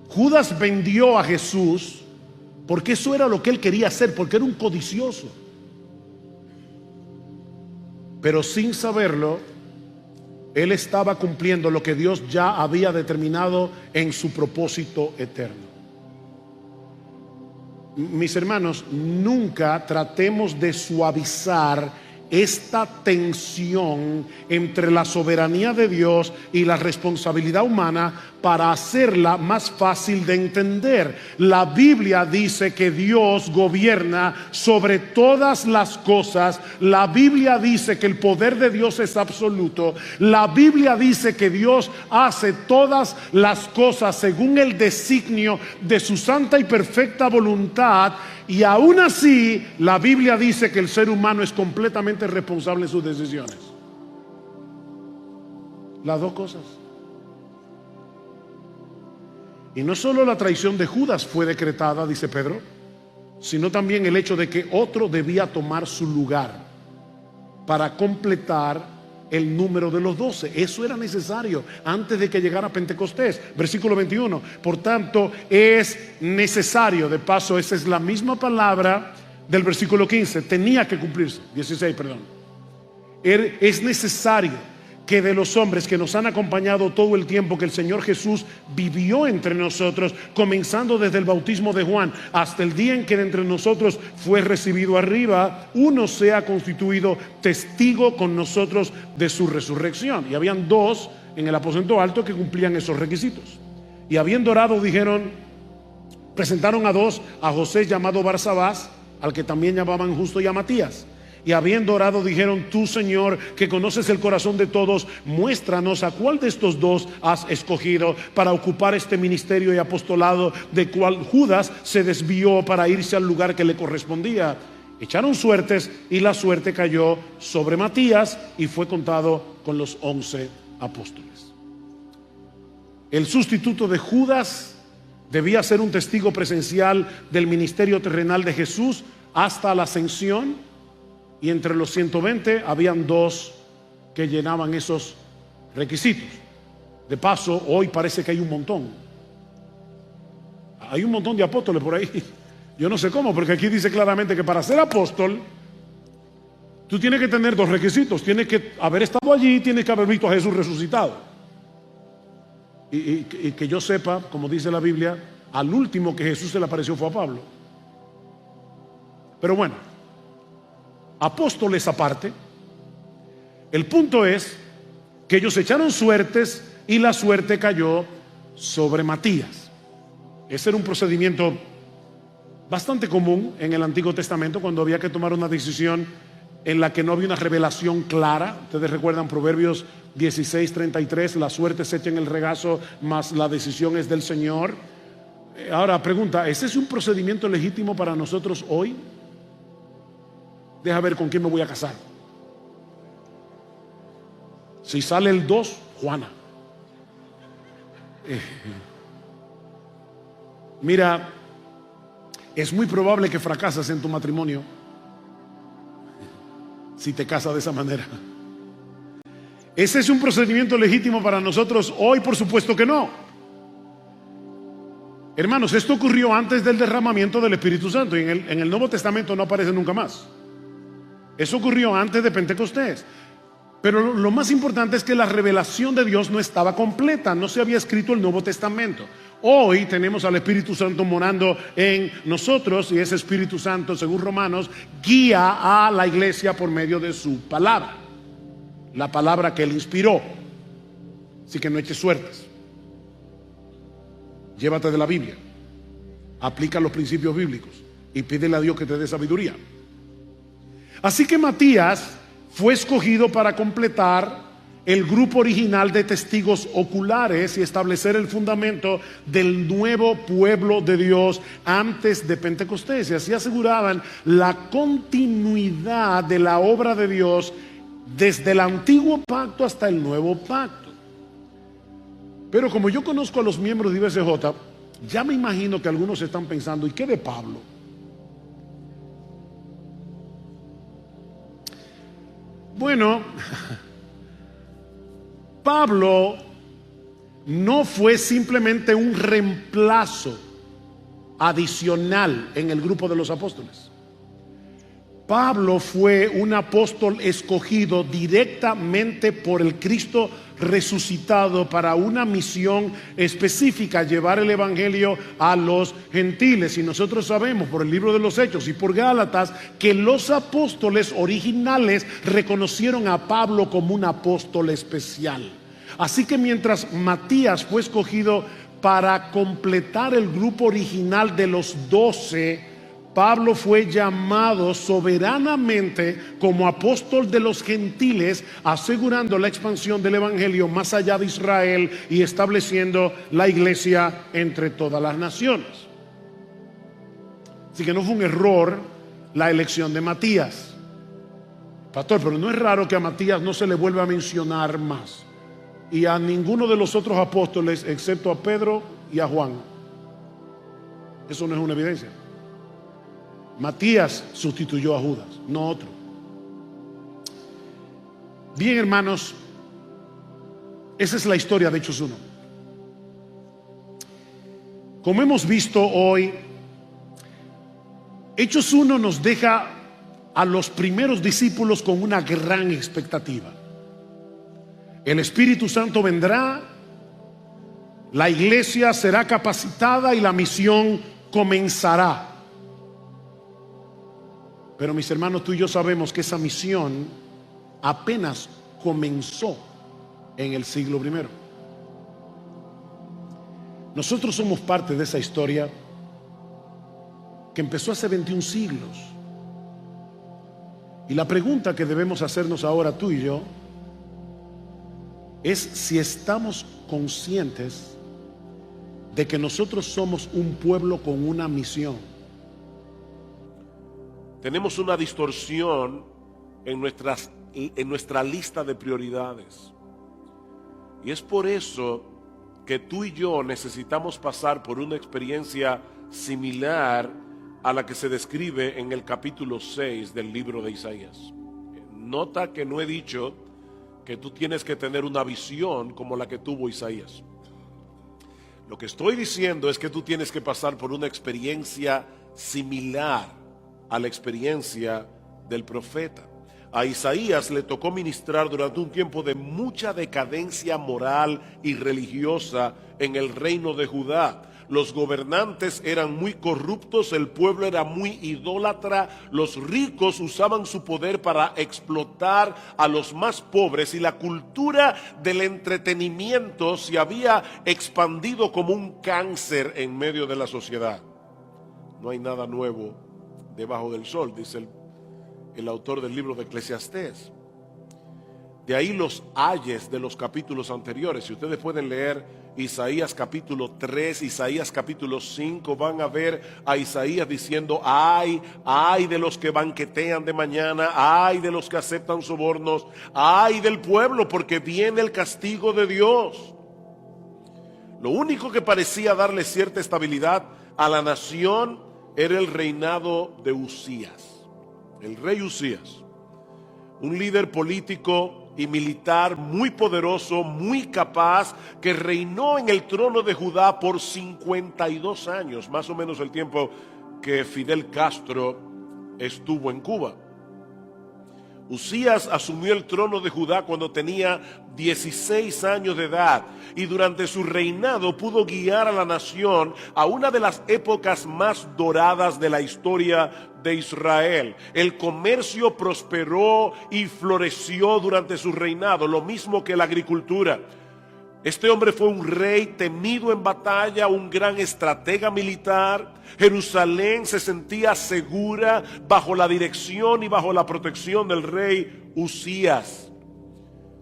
Judas vendió a Jesús porque eso era lo que él quería hacer, porque era un codicioso. Pero sin saberlo, él estaba cumpliendo lo que Dios ya había determinado en su propósito eterno. Mis hermanos, nunca tratemos de suavizar esta tensión entre la soberanía de Dios y la responsabilidad humana para hacerla más fácil de entender. La Biblia dice que Dios gobierna sobre todas las cosas. La Biblia dice que el poder de Dios es absoluto. La Biblia dice que Dios hace todas las cosas según el designio de su santa y perfecta voluntad. Y aún así, la Biblia dice que el ser humano es completamente responsable en sus decisiones. Las dos cosas. Y no solo la traición de Judas fue decretada, dice Pedro, sino también el hecho de que otro debía tomar su lugar para completar el número de los 12. Eso era necesario antes de que llegara Pentecostés. Versículo 21. Por tanto, es necesario, de paso, esa es la misma palabra del versículo 15. Tenía que cumplirse. 16, perdón. Es necesario que de los hombres que nos han acompañado todo el tiempo que el Señor Jesús vivió entre nosotros, comenzando desde el bautismo de Juan hasta el día en que de entre nosotros fue recibido arriba, uno sea constituido testigo con nosotros de su resurrección. Y habían dos en el aposento alto que cumplían esos requisitos. Y habiendo orado, presentaron a dos, a José llamado Barsabás, al que también llamaban Justo, y a Matías. Y habiendo orado dijeron: tú, Señor, que conoces el corazón de todos, muéstranos a cuál de estos dos has escogido para ocupar este ministerio y apostolado, de cual Judas se desvió para irse al lugar que le correspondía. Echaron suertes y la suerte cayó sobre Matías y fue contado con los 11 apóstoles. El sustituto de Judas debía ser un testigo presencial del ministerio terrenal de Jesús hasta la ascensión. Y entre los 120 habían dos que llenaban esos requisitos. De paso, hoy parece que hay un montón. Hay un montón de apóstoles por ahí. Yo no sé cómo, porque aquí dice claramente que para ser apóstol, tú tienes que tener dos requisitos. Tienes que haber estado allí, tienes que haber visto a Jesús resucitado. Y que yo sepa, como dice la Biblia, al último que Jesús se le apareció fue a Pablo. Pero bueno, apóstoles aparte, el punto es que ellos echaron suertes y la suerte cayó sobre Matías. Ese era un procedimiento bastante común en el Antiguo Testamento cuando había que tomar una decisión en la que no había una revelación clara. Ustedes recuerdan Proverbios 16:33: la suerte se echa en el regazo, mas la decisión es del Señor. Ahora pregunta, ¿ese es un procedimiento legítimo para nosotros hoy? Deja ver con quién me voy a casar. Si sale el 2, Juana. Mira, es muy probable que fracases en tu matrimonio si te casas de esa manera. ¿Ese es un procedimiento legítimo para nosotros hoy? Por supuesto que no. Hermanos, esto ocurrió antes del derramamiento del Espíritu Santo y en el Nuevo Testamento no aparece nunca más. Eso ocurrió antes de Pentecostés. Pero lo más importante es que la revelación de Dios no estaba completa. No se había escrito el Nuevo Testamento. Hoy tenemos al Espíritu Santo morando en nosotros, y ese Espíritu Santo, según Romanos, guía a la iglesia por medio de su palabra, la palabra que Él inspiró. Así que no eches suertes. Llévate de la Biblia, aplica los principios bíblicos y pídele a Dios que te dé sabiduría. Así que Matías fue escogido para completar el grupo original de testigos oculares y establecer el fundamento del nuevo pueblo de Dios antes de Pentecostés. Y así aseguraban la continuidad de la obra de Dios desde el antiguo pacto hasta el nuevo pacto. Pero como yo conozco a los miembros de IBCJ, ya me imagino que algunos están pensando: ¿y qué de Pablo? Bueno, Pablo no fue simplemente un reemplazo adicional en el grupo de los apóstoles. Pablo fue un apóstol escogido directamente por el Cristo resucitado para una misión específica: llevar el evangelio a los gentiles. Y nosotros sabemos por el libro de los Hechos y por Gálatas que los apóstoles originales reconocieron a Pablo como un apóstol especial. Así que mientras Matías fue escogido para completar el grupo original de los 12, Pablo fue llamado soberanamente como apóstol de los gentiles, asegurando la expansión del evangelio más allá de Israel y estableciendo la iglesia entre todas las naciones. Así que no fue un error la elección de Matías. Pastor, pero no es raro que a Matías no se le vuelva a mencionar más, y a ninguno de los otros apóstoles excepto a Pedro y a Juan. Eso no es una evidencia. Matías sustituyó a Judas, no otro. Bien, hermanos, esa es la historia de Hechos 1. Como hemos visto hoy, Hechos 1 nos deja a los primeros discípulos con una gran expectativa. El Espíritu Santo vendrá, la iglesia será capacitada y la misión comenzará. Pero mis hermanos, tú y yo sabemos que esa misión apenas comenzó en el siglo I. Nosotros somos parte de esa historia que empezó hace 21 siglos. Y la pregunta que debemos hacernos ahora tú y yo es si estamos conscientes de que nosotros somos un pueblo con una misión. Tenemos una distorsión en nuestra lista de prioridades. Y es por eso que tú y yo necesitamos pasar por una experiencia similar a la que se describe en el capítulo 6 del libro de Isaías. Nota que no he dicho que tú tienes que tener una visión como la que tuvo Isaías. Lo que estoy diciendo es que tú tienes que pasar por una experiencia similar a la experiencia del profeta. A Isaías le tocó ministrar durante un tiempo de mucha decadencia moral y religiosa en el reino de Judá. Los gobernantes eran muy corruptos, el pueblo era muy idólatra, los ricos usaban su poder para explotar a los más pobres y la cultura del entretenimiento se había expandido como un cáncer en medio de la sociedad. No hay nada nuevo debajo del sol, dice el autor del libro de Eclesiastés. De ahí los ayes de los capítulos anteriores. Si ustedes pueden leer Isaías capítulo 3, Isaías capítulo 5, van a ver a Isaías diciendo: ay de los que banquetean de mañana, ay de los que aceptan sobornos, ay del pueblo, porque viene el castigo de Dios. Lo único que parecía darle cierta estabilidad a la nación era el reinado de Usías. El rey Usías, un líder político y militar muy poderoso, muy capaz, que reinó en el trono de Judá por 52 años, más o menos el tiempo que Fidel Castro estuvo en Cuba. Usías asumió el trono de Judá cuando tenía 16 años de edad y durante su reinado pudo guiar a la nación a una de las épocas más doradas de la historia de Israel. El comercio prosperó y floreció durante su reinado, lo mismo que la agricultura. Este hombre fue un rey temido en batalla, un gran estratega militar. Jerusalén se sentía segura bajo la dirección y bajo la protección del rey Usías.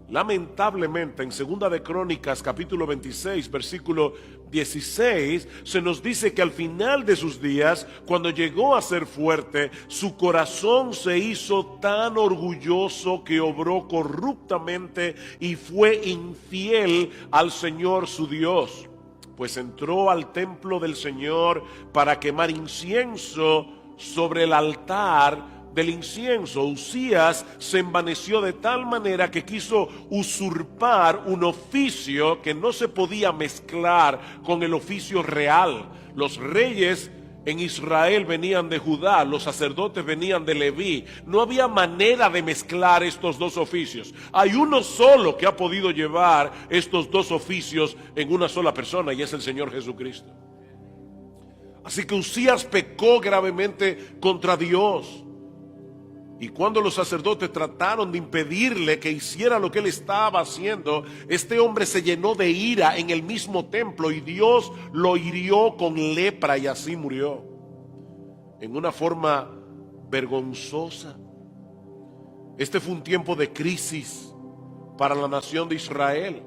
Lamentablemente, en 2 de Crónicas, capítulo 26, versículo 16, se nos dice que al final de sus días, cuando llegó a ser fuerte, su corazón se hizo tan orgulloso que obró corruptamente y fue infiel al Señor su Dios. Pues entró al templo del Señor para quemar incienso sobre el altar del incienso. Usías se envaneció de tal manera que quiso usurpar un oficio que no se podía mezclar con el oficio real. Los reyes en Israel venían de Judá, los sacerdotes venían de Leví. No había manera de mezclar estos dos oficios. Hay uno solo que ha podido llevar estos dos oficios en una sola persona, y es el Señor Jesucristo. Así que Usías pecó gravemente contra Dios. Y cuando los sacerdotes trataron de impedirle que hiciera lo que él estaba haciendo, este hombre se llenó de ira en el mismo templo y Dios lo hirió con lepra y así murió. En una forma vergonzosa. Este fue un tiempo de crisis para la nación de Israel.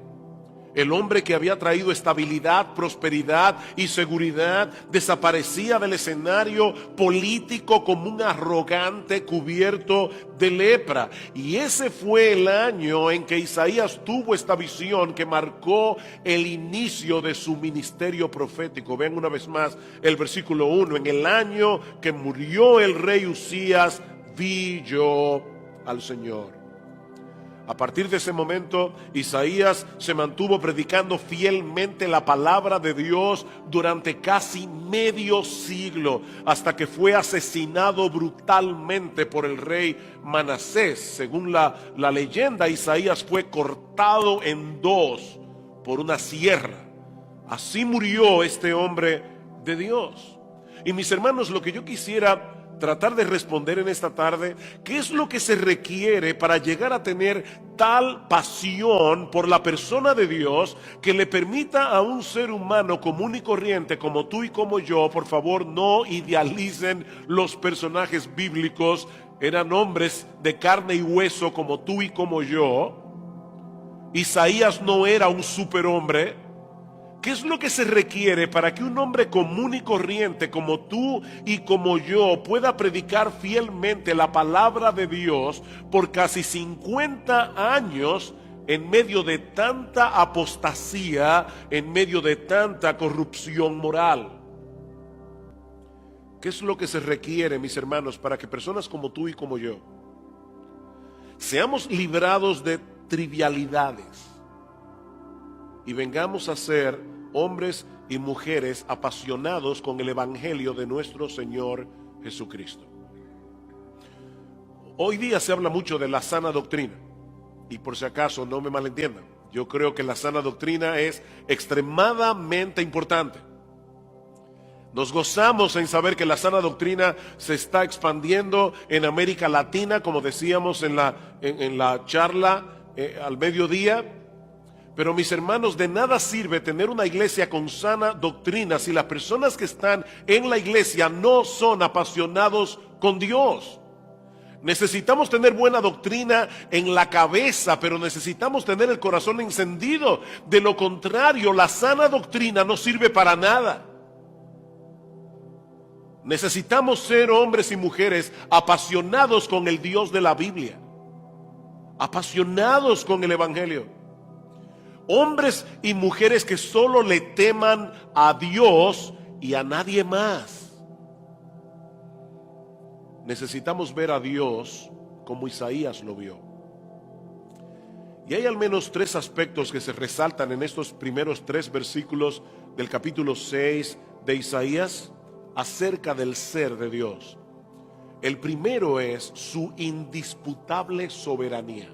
El hombre que había traído estabilidad, prosperidad y seguridad desaparecía del escenario político como un arrogante cubierto de lepra. Y ese fue el año en que Isaías tuvo esta visión que marcó el inicio de su ministerio profético. Vean una vez más el versículo 1. En el año que murió el rey Usías, vi yo al Señor. A partir de ese momento, Isaías se mantuvo predicando fielmente la palabra de Dios durante casi medio siglo, hasta que fue asesinado brutalmente por el rey Manasés. Según la leyenda, Isaías fue cortado en dos por una sierra. Así murió este hombre de Dios. Y mis hermanos, lo que yo quisiera tratar de responder en esta tarde, ¿qué es lo que se requiere para llegar a tener tal pasión por la persona de Dios que le permita a un ser humano común y corriente como tú y como yo? Por favor, no idealicen los personajes bíblicos. Eran hombres de carne y hueso como tú y como yo. Isaías no era un superhombre. ¿Qué es lo que se requiere para que un hombre común y corriente como tú y como yo pueda predicar fielmente la palabra de Dios por casi 50 años en medio de tanta apostasía, en medio de tanta corrupción moral? ¿Qué es lo que se requiere, mis hermanos, para que personas como tú y como yo seamos librados de trivialidades y vengamos a ser hombres y mujeres apasionados con el evangelio de nuestro Señor Jesucristo? Hoy día se habla mucho de la sana doctrina, y por si acaso no me malentiendan, yo creo que la sana doctrina es extremadamente importante. Nos gozamos en saber que la sana doctrina se está expandiendo en América Latina, como decíamos en la charla al mediodía. Pero mis hermanos, de nada sirve tener una iglesia con sana doctrina si las personas que están en la iglesia no son apasionados con Dios. Necesitamos tener buena doctrina en la cabeza, pero necesitamos tener el corazón encendido. De lo contrario, la sana doctrina no sirve para nada. Necesitamos ser hombres y mujeres apasionados con el Dios de la Biblia, apasionados con el evangelio. Hombres y mujeres que solo le teman a Dios y a nadie más. Necesitamos ver a Dios como Isaías lo vio. Y hay al menos 3 aspectos que se resaltan en estos primeros 3 versículos del capítulo 6 de Isaías acerca del ser de Dios. El primero es su indisputable soberanía.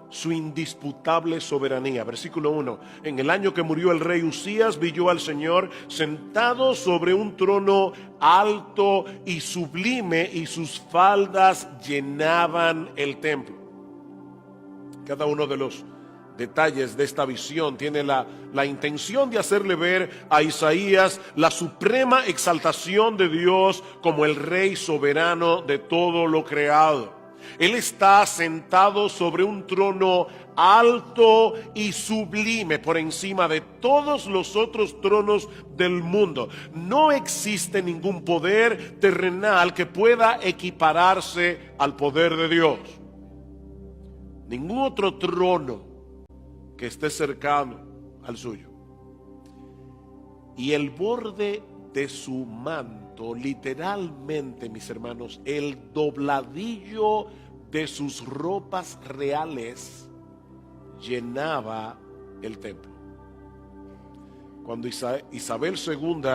Su indisputable soberanía. Versículo 1. En el año que murió el rey Usías, vi yo al Señor sentado sobre un trono alto y sublime, y sus faldas llenaban el templo. Cada uno de los detalles de esta visión tiene la intención de hacerle ver a Isaías la suprema exaltación de Dios como el rey soberano de todo lo creado. Él está sentado sobre un trono alto y sublime por encima de todos los otros tronos del mundo. No existe ningún poder terrenal que pueda equipararse al poder de Dios. Ningún otro trono que esté cercano al suyo. Y el borde de su manto, literalmente, mis hermanos, el dobladillo de sus ropas reales llenaba el templo. Cuando Isabel II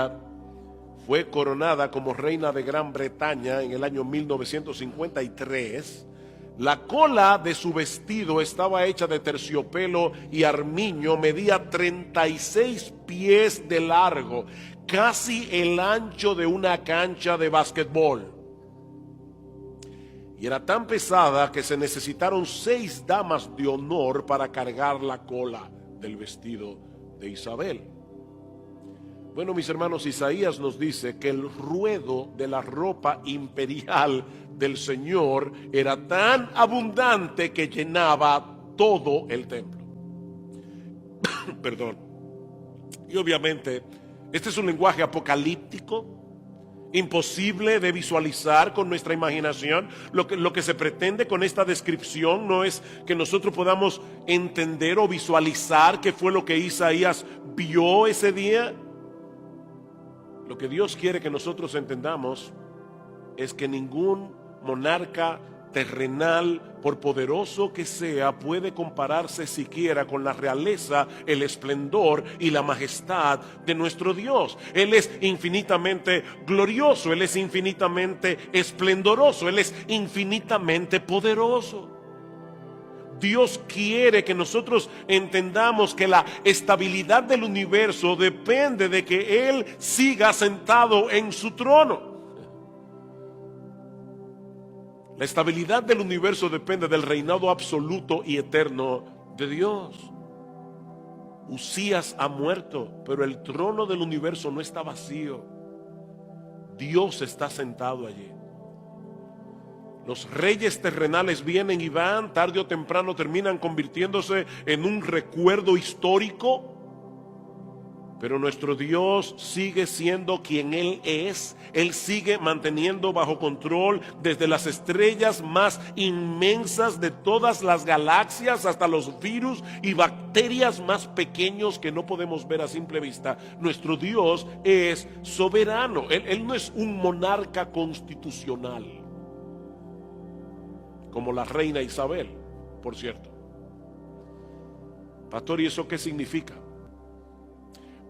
fue coronada como reina de Gran Bretaña en el año 1953, la cola de su vestido estaba hecha de terciopelo y armiño, medía 36 pies de largo, casi el ancho de una cancha de básquetbol. Y era tan pesada que se necesitaron 6 damas de honor para cargar la cola del vestido de Isabel. Bueno, mis hermanos, Isaías nos dice que el ruedo de la ropa imperial del Señor era tan abundante que llenaba todo el templo. Perdón. Y obviamente, este es un lenguaje apocalíptico, imposible de visualizar con nuestra imaginación. Lo que se pretende con esta descripción no es que nosotros podamos entender o visualizar qué fue lo que Isaías vio ese día. Lo que Dios quiere que nosotros entendamos es que ningún monarca terrenal, por poderoso que sea, puede compararse siquiera con la realeza, el esplendor y la majestad de nuestro Dios. Él es infinitamente glorioso, Él es infinitamente esplendoroso, Él es infinitamente poderoso. Dios quiere que nosotros entendamos que la estabilidad del universo depende de que Él siga sentado en su trono. La estabilidad del universo depende del reinado absoluto y eterno de Dios. Usías ha muerto, pero el trono del universo no está vacío. Dios está sentado allí. Los reyes terrenales vienen y van, tarde o temprano terminan convirtiéndose en un recuerdo histórico. Pero nuestro Dios sigue siendo quien Él es. Él sigue manteniendo bajo control desde las estrellas más inmensas de todas las galaxias hasta los virus y bacterias más pequeños que no podemos ver a simple vista. Nuestro Dios es soberano. Él no es un monarca constitucional, como la reina Isabel, por cierto. Pastor, ¿y eso qué significa?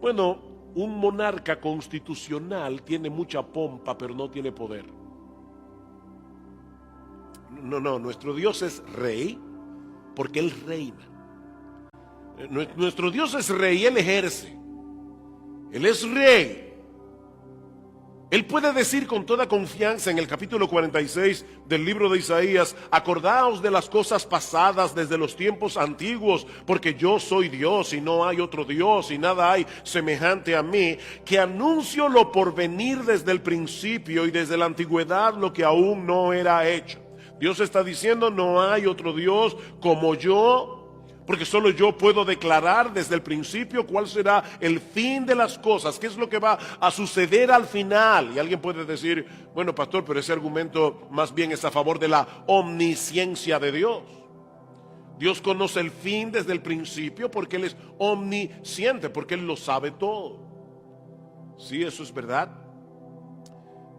Bueno, un monarca constitucional tiene mucha pompa, pero no tiene poder. No, nuestro Dios es rey porque Él reina. Nuestro Dios es rey, Él ejerce. Él es rey. Él puede decir con toda confianza en el capítulo 46 del libro de Isaías: acordaos de las cosas pasadas desde los tiempos antiguos, porque yo soy Dios y no hay otro Dios y nada hay semejante a mí, que anuncio lo por venir desde el principio y desde la antigüedad lo que aún no era hecho. Dios está diciendo: no hay otro Dios como yo, porque solo yo puedo declarar desde el principio cuál será el fin de las cosas, qué es lo que va a suceder al final. Y alguien puede decir: bueno, pastor, pero ese argumento más bien es a favor de la omnisciencia de Dios. Dios conoce el fin desde el principio porque Él es omnisciente, porque Él lo sabe todo. Sí, eso es verdad.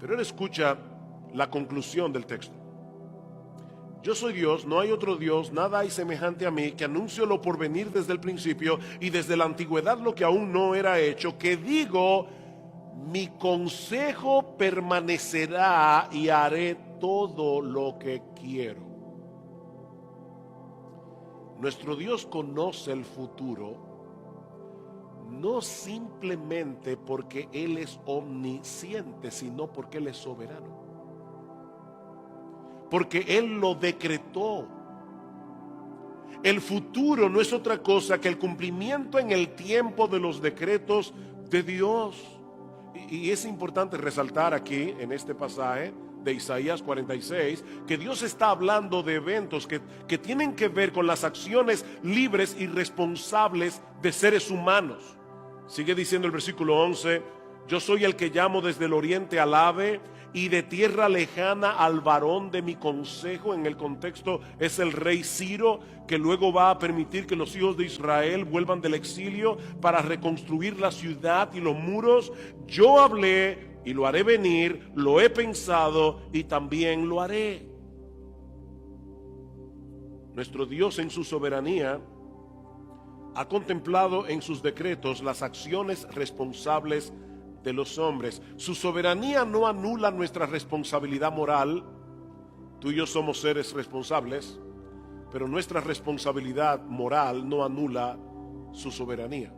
Pero Él escucha la conclusión del texto. Yo soy Dios, no hay otro Dios, nada hay semejante a mí, que anuncio lo por venir desde el principio y desde la antigüedad lo que aún no era hecho, que digo: mi consejo permanecerá y haré todo lo que quiero. Nuestro Dios conoce el futuro, no simplemente porque Él es omnisciente, sino porque Él es soberano. Porque Él lo decretó. El futuro no es otra cosa que el cumplimiento en el tiempo de los decretos de Dios. Y es importante resaltar aquí, en este pasaje de Isaías 46, que Dios está hablando de eventos que tienen que ver con las acciones libres y responsables de seres humanos. Sigue diciendo el versículo 11: yo soy el que llamo desde el oriente al ave, y de tierra lejana al varón de mi consejo. En el contexto es el rey Ciro, que luego va a permitir que los hijos de Israel vuelvan del exilio para reconstruir la ciudad y los muros. Yo hablé y lo haré venir, lo he pensado y también lo haré. Nuestro Dios en su soberanía ha contemplado en sus decretos las acciones responsables de los hombres. Su soberanía no anula nuestra responsabilidad moral. Tú y yo somos seres responsables, pero nuestra responsabilidad moral no anula su soberanía.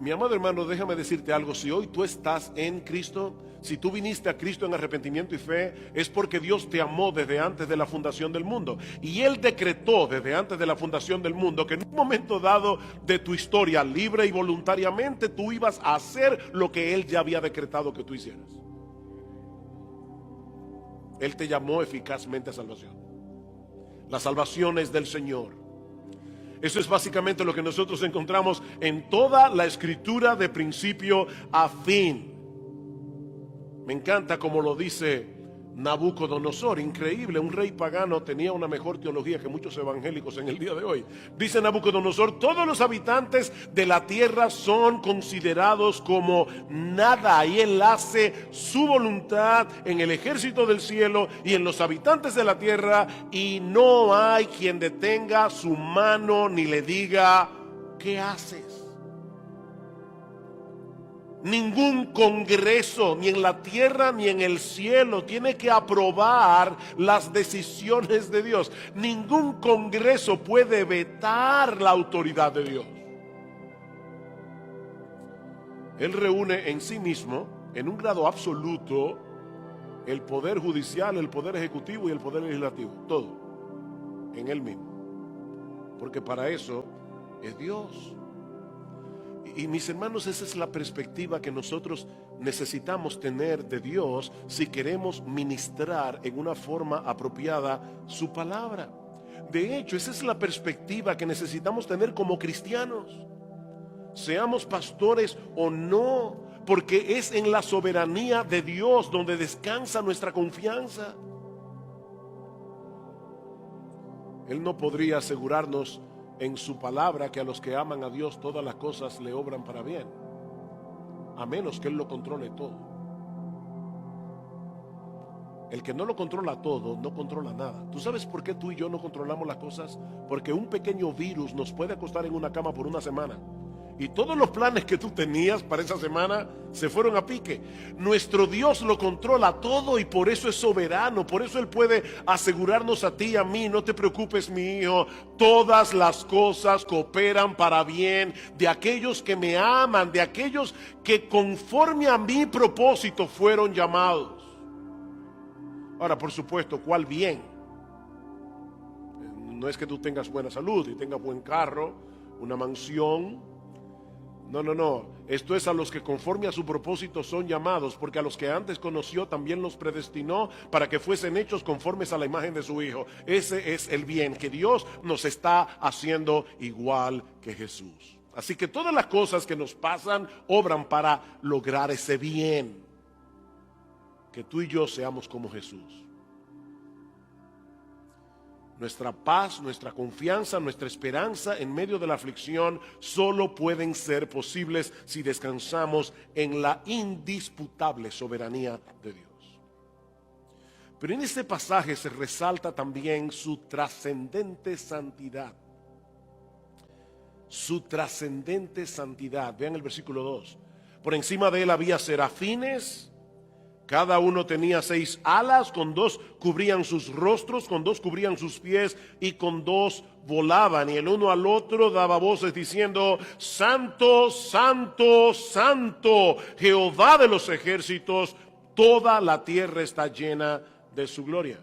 Mi amado hermano, déjame decirte algo: si hoy tú estás en Cristo, si tú viniste a Cristo en arrepentimiento y fe, es porque Dios te amó desde antes de la fundación del mundo. Y Él decretó desde antes de la fundación del mundo que en un momento dado de tu historia, libre y voluntariamente, tú ibas a hacer lo que Él ya había decretado que tú hicieras. Él te llamó eficazmente a salvación. La salvación es del Señor. Eso es básicamente lo que nosotros encontramos en toda la escritura de principio a fin. Me encanta como lo dice Nabucodonosor, increíble, un rey pagano, tenía una mejor teología que muchos evangélicos en el día de hoy. Dice Nabucodonosor: todos los habitantes de la tierra son considerados como nada, y él hace su voluntad en el ejército del cielo y en los habitantes de la tierra, y no hay quien detenga su mano ni le diga: ¿qué haces? Ningún congreso, ni en la tierra ni en el cielo, tiene que aprobar las decisiones de Dios. Ningún congreso puede vetar la autoridad de Dios. Él reúne en sí mismo, en un grado absoluto, el poder judicial, el poder ejecutivo y el poder legislativo. Todo en él mismo. Porque para eso es Dios. Y mis hermanos, esa es la perspectiva que nosotros necesitamos tener de Dios si queremos ministrar en una forma apropiada su palabra. De hecho, esa es la perspectiva que necesitamos tener como cristianos, seamos pastores o no, porque es en la soberanía de Dios donde descansa nuestra confianza. Él no podría asegurarnos en su palabra que a los que aman a Dios todas las cosas le obran para bien, a menos que Él lo controle todo. El que no lo controla todo, no controla nada. ¿Tú sabes por qué tú y yo no controlamos las cosas? Porque un pequeño virus nos puede acostar en una cama por una semana, y todos los planes que tú tenías para esa semana se fueron a pique. Nuestro Dios lo controla todo y por eso es soberano. Por eso Él puede asegurarnos a ti y a mí: no te preocupes, mi hijo, todas las cosas cooperan para bien de aquellos que me aman, de aquellos que conforme a mi propósito fueron llamados. Ahora, por supuesto, ¿cuál bien? No es que tú tengas buena salud y tengas buen carro, una mansión. No. Esto es a los que conforme a su propósito son llamados, porque a los que antes conoció también los predestinó para que fuesen hechos conformes a la imagen de su Hijo. Ese es el bien, que Dios nos está haciendo igual que Jesús. Así que todas las cosas que nos pasan obran para lograr ese bien. Que tú y yo seamos como Jesús. Nuestra paz, nuestra confianza, nuestra esperanza en medio de la aflicción solo pueden ser posibles si descansamos en la indisputable soberanía de Dios. Pero en este pasaje se resalta también su trascendente santidad. Su trascendente santidad. Vean el versículo 2. Por encima de él había serafines. Cada uno tenía 6 alas, con 2 cubrían sus rostros, con 2 cubrían sus pies y con 2 volaban. Y el uno al otro daba voces diciendo: Santo, Santo, Santo, Jehová de los ejércitos, toda la tierra está llena de su gloria.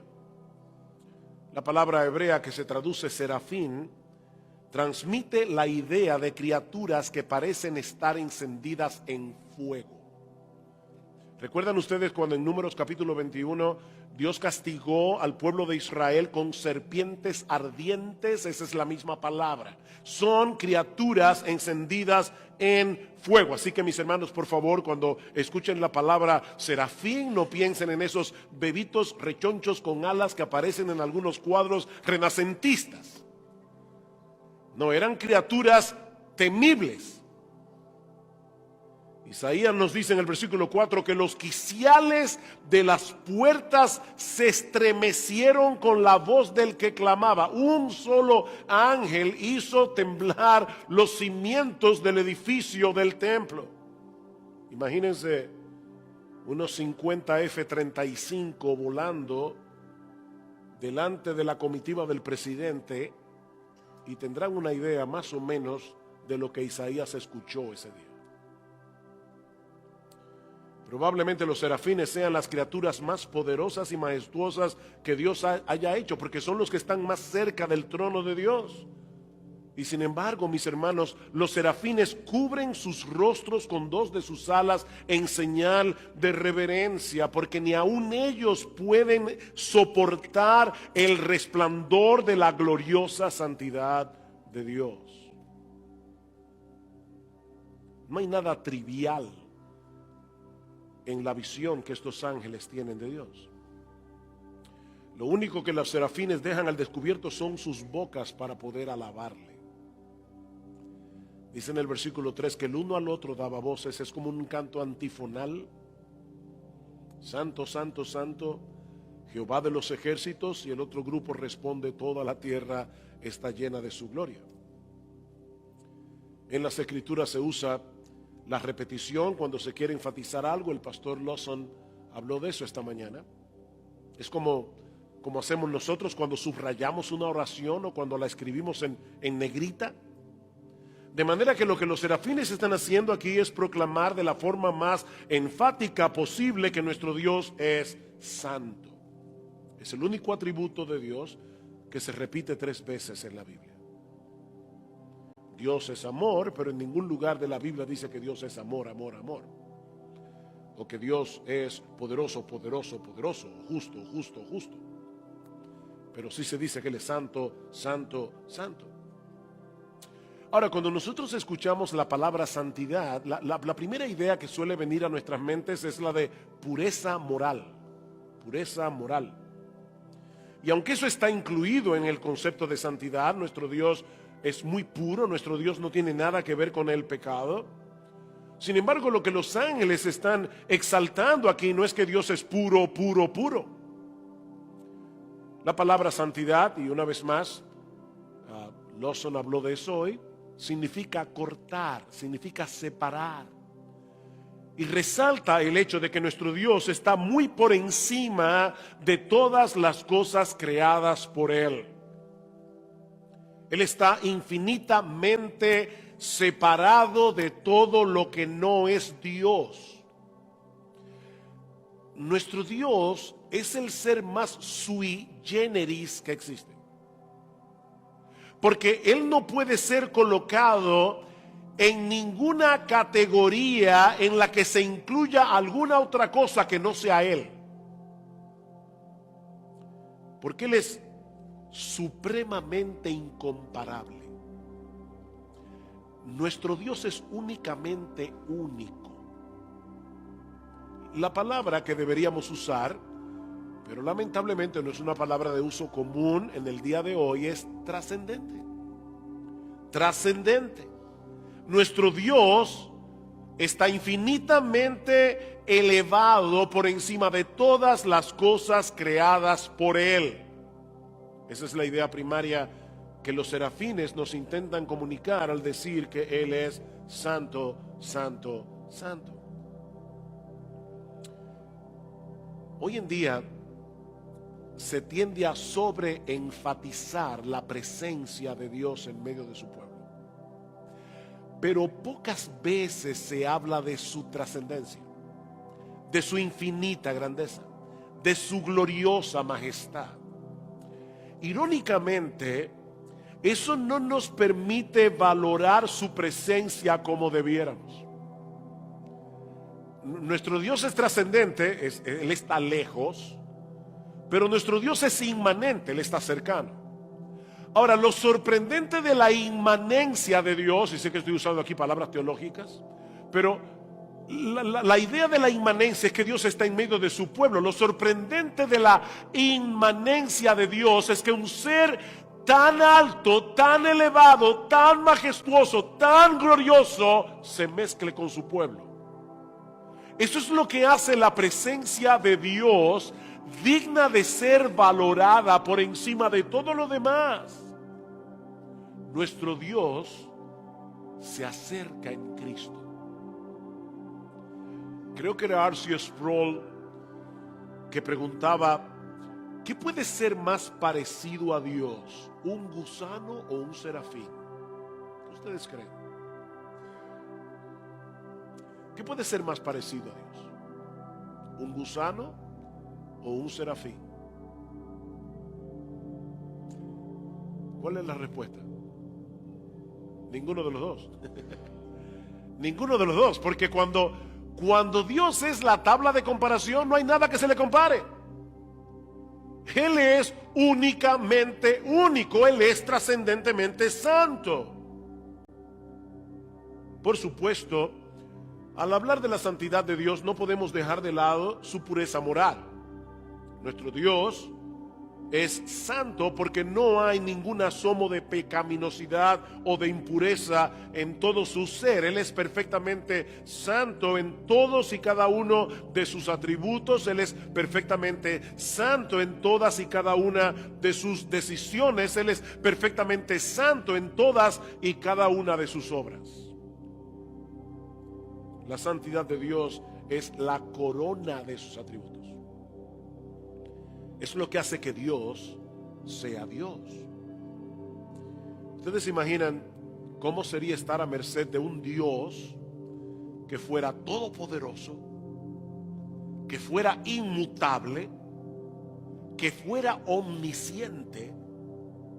La palabra hebrea que se traduce serafín transmite la idea de criaturas que parecen estar encendidas en fuego. ¿Recuerdan ustedes cuando en Números capítulo 21 Dios castigó al pueblo de Israel con serpientes ardientes? Esa es la misma palabra. Son criaturas encendidas en fuego. Así que, mis hermanos, por favor, cuando escuchen la palabra serafín, no piensen en esos bebitos rechonchos con alas que aparecen en algunos cuadros renacentistas. No, eran criaturas temibles. Isaías nos dice en el versículo 4 que los quiciales de las puertas se estremecieron con la voz del que clamaba. Un solo ángel hizo temblar los cimientos del edificio del templo. Imagínense unos 50 F-35 volando delante de la comitiva del presidente, y tendrán una idea más o menos de lo que Isaías escuchó ese día. Probablemente los serafines sean las criaturas más poderosas y majestuosas que Dios haya hecho, porque son los que están más cerca del trono de Dios. Y sin embargo, mis hermanos, los serafines cubren sus rostros con 2 de sus alas en señal de reverencia, porque ni aun ellos pueden soportar el resplandor de la gloriosa santidad de Dios. No hay nada trivial en la visión que estos ángeles tienen de Dios. Lo único que los serafines dejan al descubierto son sus bocas para poder alabarle. Dice en el versículo 3 que el uno al otro daba voces, es como un canto antifonal. Santo, santo, santo, Jehová de los ejércitos, y el otro grupo responde, toda la tierra está llena de su gloria. En las escrituras se usa la repetición cuando se quiere enfatizar algo. El pastor Lawson habló de eso esta mañana. Es como hacemos nosotros cuando subrayamos una oración o cuando la escribimos en negrita. De manera que lo que los serafines están haciendo aquí es proclamar de la forma más enfática posible que nuestro Dios es santo. Es el único atributo de Dios que se repite 3 veces en la Biblia. Dios es amor, pero en ningún lugar de la Biblia dice que Dios es amor, amor, amor. O que Dios es poderoso, poderoso, poderoso, justo, justo, justo. Pero sí se dice que Él es santo, santo, santo. Ahora, cuando nosotros escuchamos la palabra santidad, la primera idea que suele venir a nuestras mentes es la de pureza moral. Pureza moral. Y aunque eso está incluido en el concepto de santidad, nuestro Dios es muy puro, nuestro Dios no tiene nada que ver con el pecado. Sin embargo, lo que los ángeles están exaltando aquí no es que Dios es puro, puro, puro. La palabra santidad, y una vez más, Lawson habló de eso hoy, significa cortar, significa separar. Y resalta el hecho de que nuestro Dios está muy por encima de todas las cosas creadas por Él. Él está infinitamente separado de todo lo que no es Dios. Nuestro Dios es el ser más sui generis que existe. Porque Él no puede ser colocado en ninguna categoría en la que se incluya alguna otra cosa que no sea Él. Porque Él es supremamente incomparable. Nuestro Dios es únicamente único. La palabra que deberíamos usar, pero lamentablemente no es una palabra de uso común en el día de hoy, es trascendente. Trascendente. Nuestro Dios está infinitamente elevado por encima de todas las cosas creadas por Él. Esa es la idea primaria que los serafines nos intentan comunicar al decir que Él es santo, santo, santo. Hoy en día se tiende a sobreenfatizar la presencia de Dios en medio de su pueblo. Pero pocas veces se habla de su trascendencia, de su infinita grandeza, de su gloriosa majestad. Irónicamente, eso no nos permite valorar su presencia como debiéramos. Nuestro Dios es trascendente, Él está lejos, pero nuestro Dios es inmanente, Él está cercano. Ahora, lo sorprendente de la inmanencia de Dios, y sé que estoy usando aquí palabras teológicas, pero la idea de la inmanencia es que Dios está en medio de su pueblo. Lo sorprendente de la inmanencia de Dios es que un ser tan alto, tan elevado, tan majestuoso, tan glorioso, se mezcle con su pueblo. Eso es lo que hace la presencia de Dios digna de ser valorada por encima de todo lo demás. Nuestro Dios se acerca en Cristo. Creo que era R.C. Sproul que preguntaba: ¿qué puede ser más parecido a Dios, un gusano o un serafín? ¿Qué ustedes creen? ¿Qué puede ser más parecido a Dios, un gusano o un serafín? ¿Cuál es la respuesta? Ninguno de los dos. Ninguno de los dos, porque cuando Dios es la tabla de comparación, no hay nada que se le compare. Él es únicamente único, Él es trascendentemente santo. Por supuesto, al hablar de la santidad de Dios, no podemos dejar de lado su pureza moral. Nuestro Dios es santo porque no hay ningún asomo de pecaminosidad o de impureza en todo su ser. Él es perfectamente santo en todos y cada uno de sus atributos. Él es perfectamente santo en todas y cada una de sus decisiones. Él es perfectamente santo en todas y cada una de sus obras. La santidad de Dios es la corona de sus atributos. Es lo que hace que Dios sea Dios. ¿Ustedes se imaginan cómo sería estar a merced de un Dios que fuera todopoderoso, que fuera inmutable, que fuera omnisciente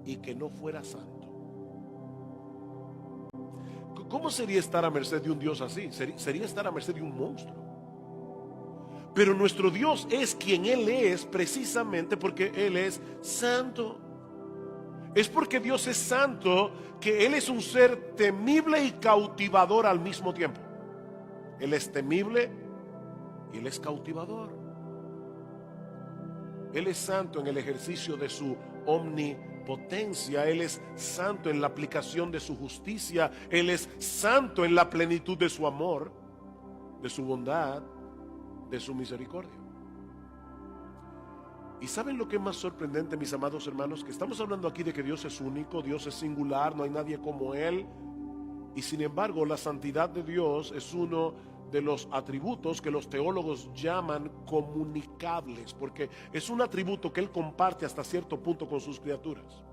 y que no fuera santo? ¿Cómo sería estar a merced de un Dios así? Sería estar a merced de un monstruo. Pero nuestro Dios es quien Él es precisamente porque Él es santo. Es porque Dios es santo que Él es un ser temible y cautivador al mismo tiempo. Él es temible y Él es cautivador. Él es santo en el ejercicio de su omnipotencia. Él es santo en la aplicación de su justicia. Él es santo en la plenitud de su amor, de su bondad, de su misericordia. ¿Y saben lo que es más sorprendente, mis amados hermanos? Que estamos hablando aquí de que Dios es único, Dios es singular, no hay nadie como Él. Y sin embargo, la santidad de Dios es uno de los atributos que los teólogos llaman comunicables, porque es un atributo que Él comparte hasta cierto punto con sus criaturas.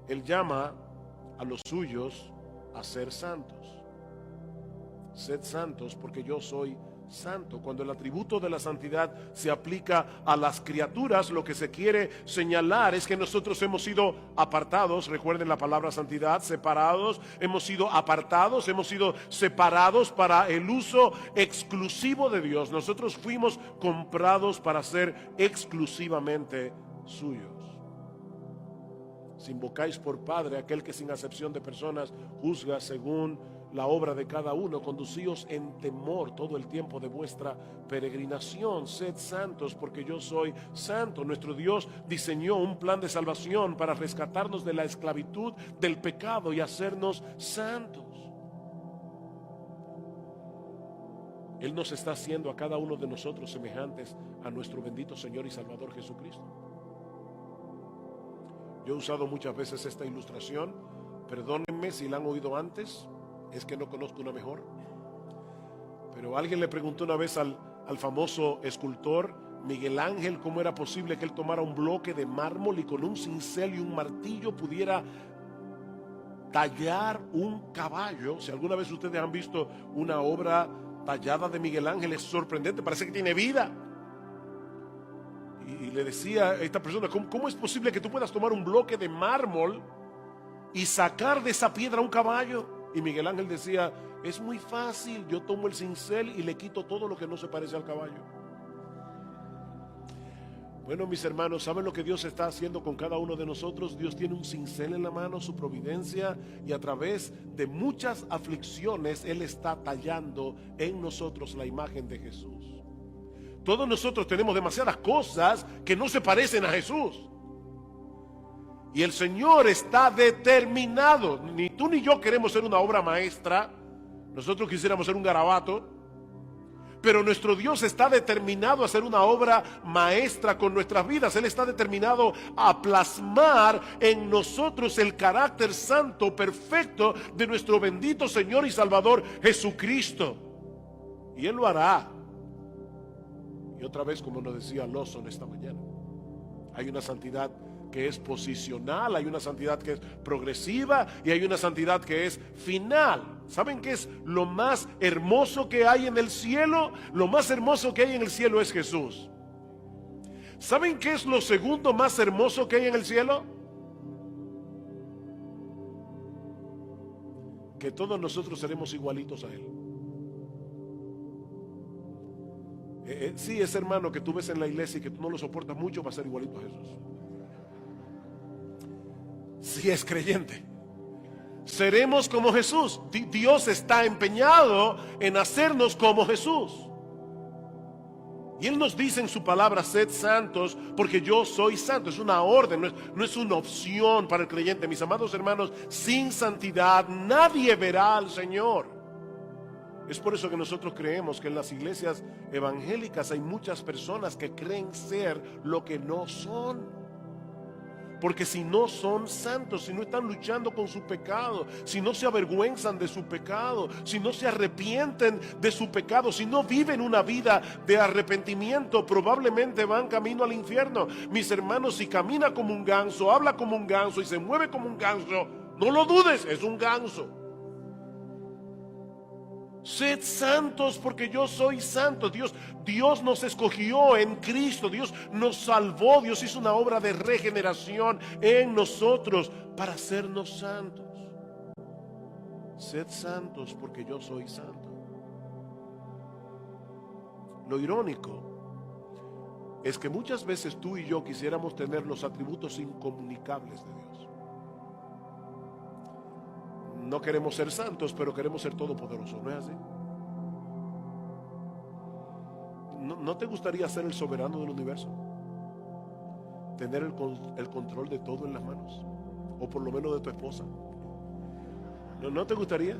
Él llama a los suyos a ser santos. Sed santos porque yo soy santo. Cuando el atributo de la santidad se aplica a las criaturas, lo que se quiere señalar es que nosotros hemos sido apartados. Recuerden la palabra santidad, separados. Hemos sido apartados, hemos sido separados para el uso exclusivo de Dios. Nosotros fuimos comprados para ser exclusivamente suyos. Si invocáis por Padre aquel que sin acepción de personas juzga según la obra de cada uno, conducíos en temor todo el tiempo de vuestra peregrinación. Sed santos porque yo soy santo. Nuestro Dios diseñó un plan de salvación para rescatarnos de la esclavitud del pecado y hacernos santos. Él nos está haciendo a cada uno de nosotros semejantes a nuestro bendito Señor y Salvador Jesucristo. Yo he usado muchas veces esta ilustración. Perdónenme si la han oído antes. Es que no conozco una mejor. Pero alguien le preguntó una vez al famoso escultor Miguel Ángel cómo era posible que él tomara un bloque de mármol y con un cincel y un martillo pudiera tallar un caballo. Si alguna vez ustedes han visto una obra tallada de Miguel Ángel, es sorprendente, parece que tiene vida. Y le decía a esta persona, ¿cómo es posible que tú puedas tomar un bloque de mármol y sacar de esa piedra un caballo? Y Miguel Ángel decía, es muy fácil, yo tomo el cincel y le quito todo lo que no se parece al caballo. Bueno, mis hermanos, ¿saben lo que Dios está haciendo con cada uno de nosotros? Dios tiene un cincel en la mano, su providencia, y a través de muchas aflicciones Él está tallando en nosotros la imagen de Jesús. Todos nosotros tenemos demasiadas cosas que no se parecen a Jesús. Y el Señor está determinado. Ni tú ni yo queremos ser una obra maestra. Nosotros quisiéramos ser un garabato. Pero nuestro Dios está determinado a hacer una obra maestra con nuestras vidas. Él está determinado a plasmar en nosotros el carácter santo, perfecto de nuestro bendito Señor y Salvador Jesucristo. Y Él lo hará. Y otra vez, como nos decía Lawson esta mañana, hay una santidad que es posicional, hay una santidad que es progresiva y hay una santidad que es final. ¿Saben qué es lo más hermoso que hay en el cielo? Lo más hermoso que hay en el cielo es Jesús. ¿Saben qué es lo segundo más hermoso que hay en el cielo? Que todos nosotros seremos igualitos a Él. Sí, ese hermano que tú ves en la iglesia y que tú no lo soportas mucho va a ser igualito a Jesús. Si es creyente, seremos como Jesús. Dios está empeñado en hacernos como Jesús. Y Él nos dice en su palabra: sed santos porque yo soy santo. Es una orden, no es una opción para el creyente. Mis amados hermanos, sin santidad nadie verá al Señor. Es por eso que nosotros creemos que en las iglesias evangélicas hay muchas personas que creen ser lo que no son. Porque si no son santos, si no están luchando con su pecado, si no se avergüenzan de su pecado, si no se arrepienten de su pecado, si no viven una vida de arrepentimiento, probablemente van camino al infierno. Mis hermanos, si camina como un ganso, habla como un ganso y se mueve como un ganso, no lo dudes, es un ganso. Sed santos porque yo soy santo. Dios nos escogió en Cristo. Dios nos salvó. Dios hizo una obra de regeneración en nosotros para hacernos santos. Sed santos porque yo soy santo. Lo irónico es que muchas veces tú y yo quisiéramos tener los atributos incomunicables de Dios. No queremos ser santos, pero queremos ser todopoderosos, ¿no es así? ¿No te gustaría ser el soberano del universo? Tener el control de todo en las manos, o por lo menos de tu esposa. ¿No te gustaría?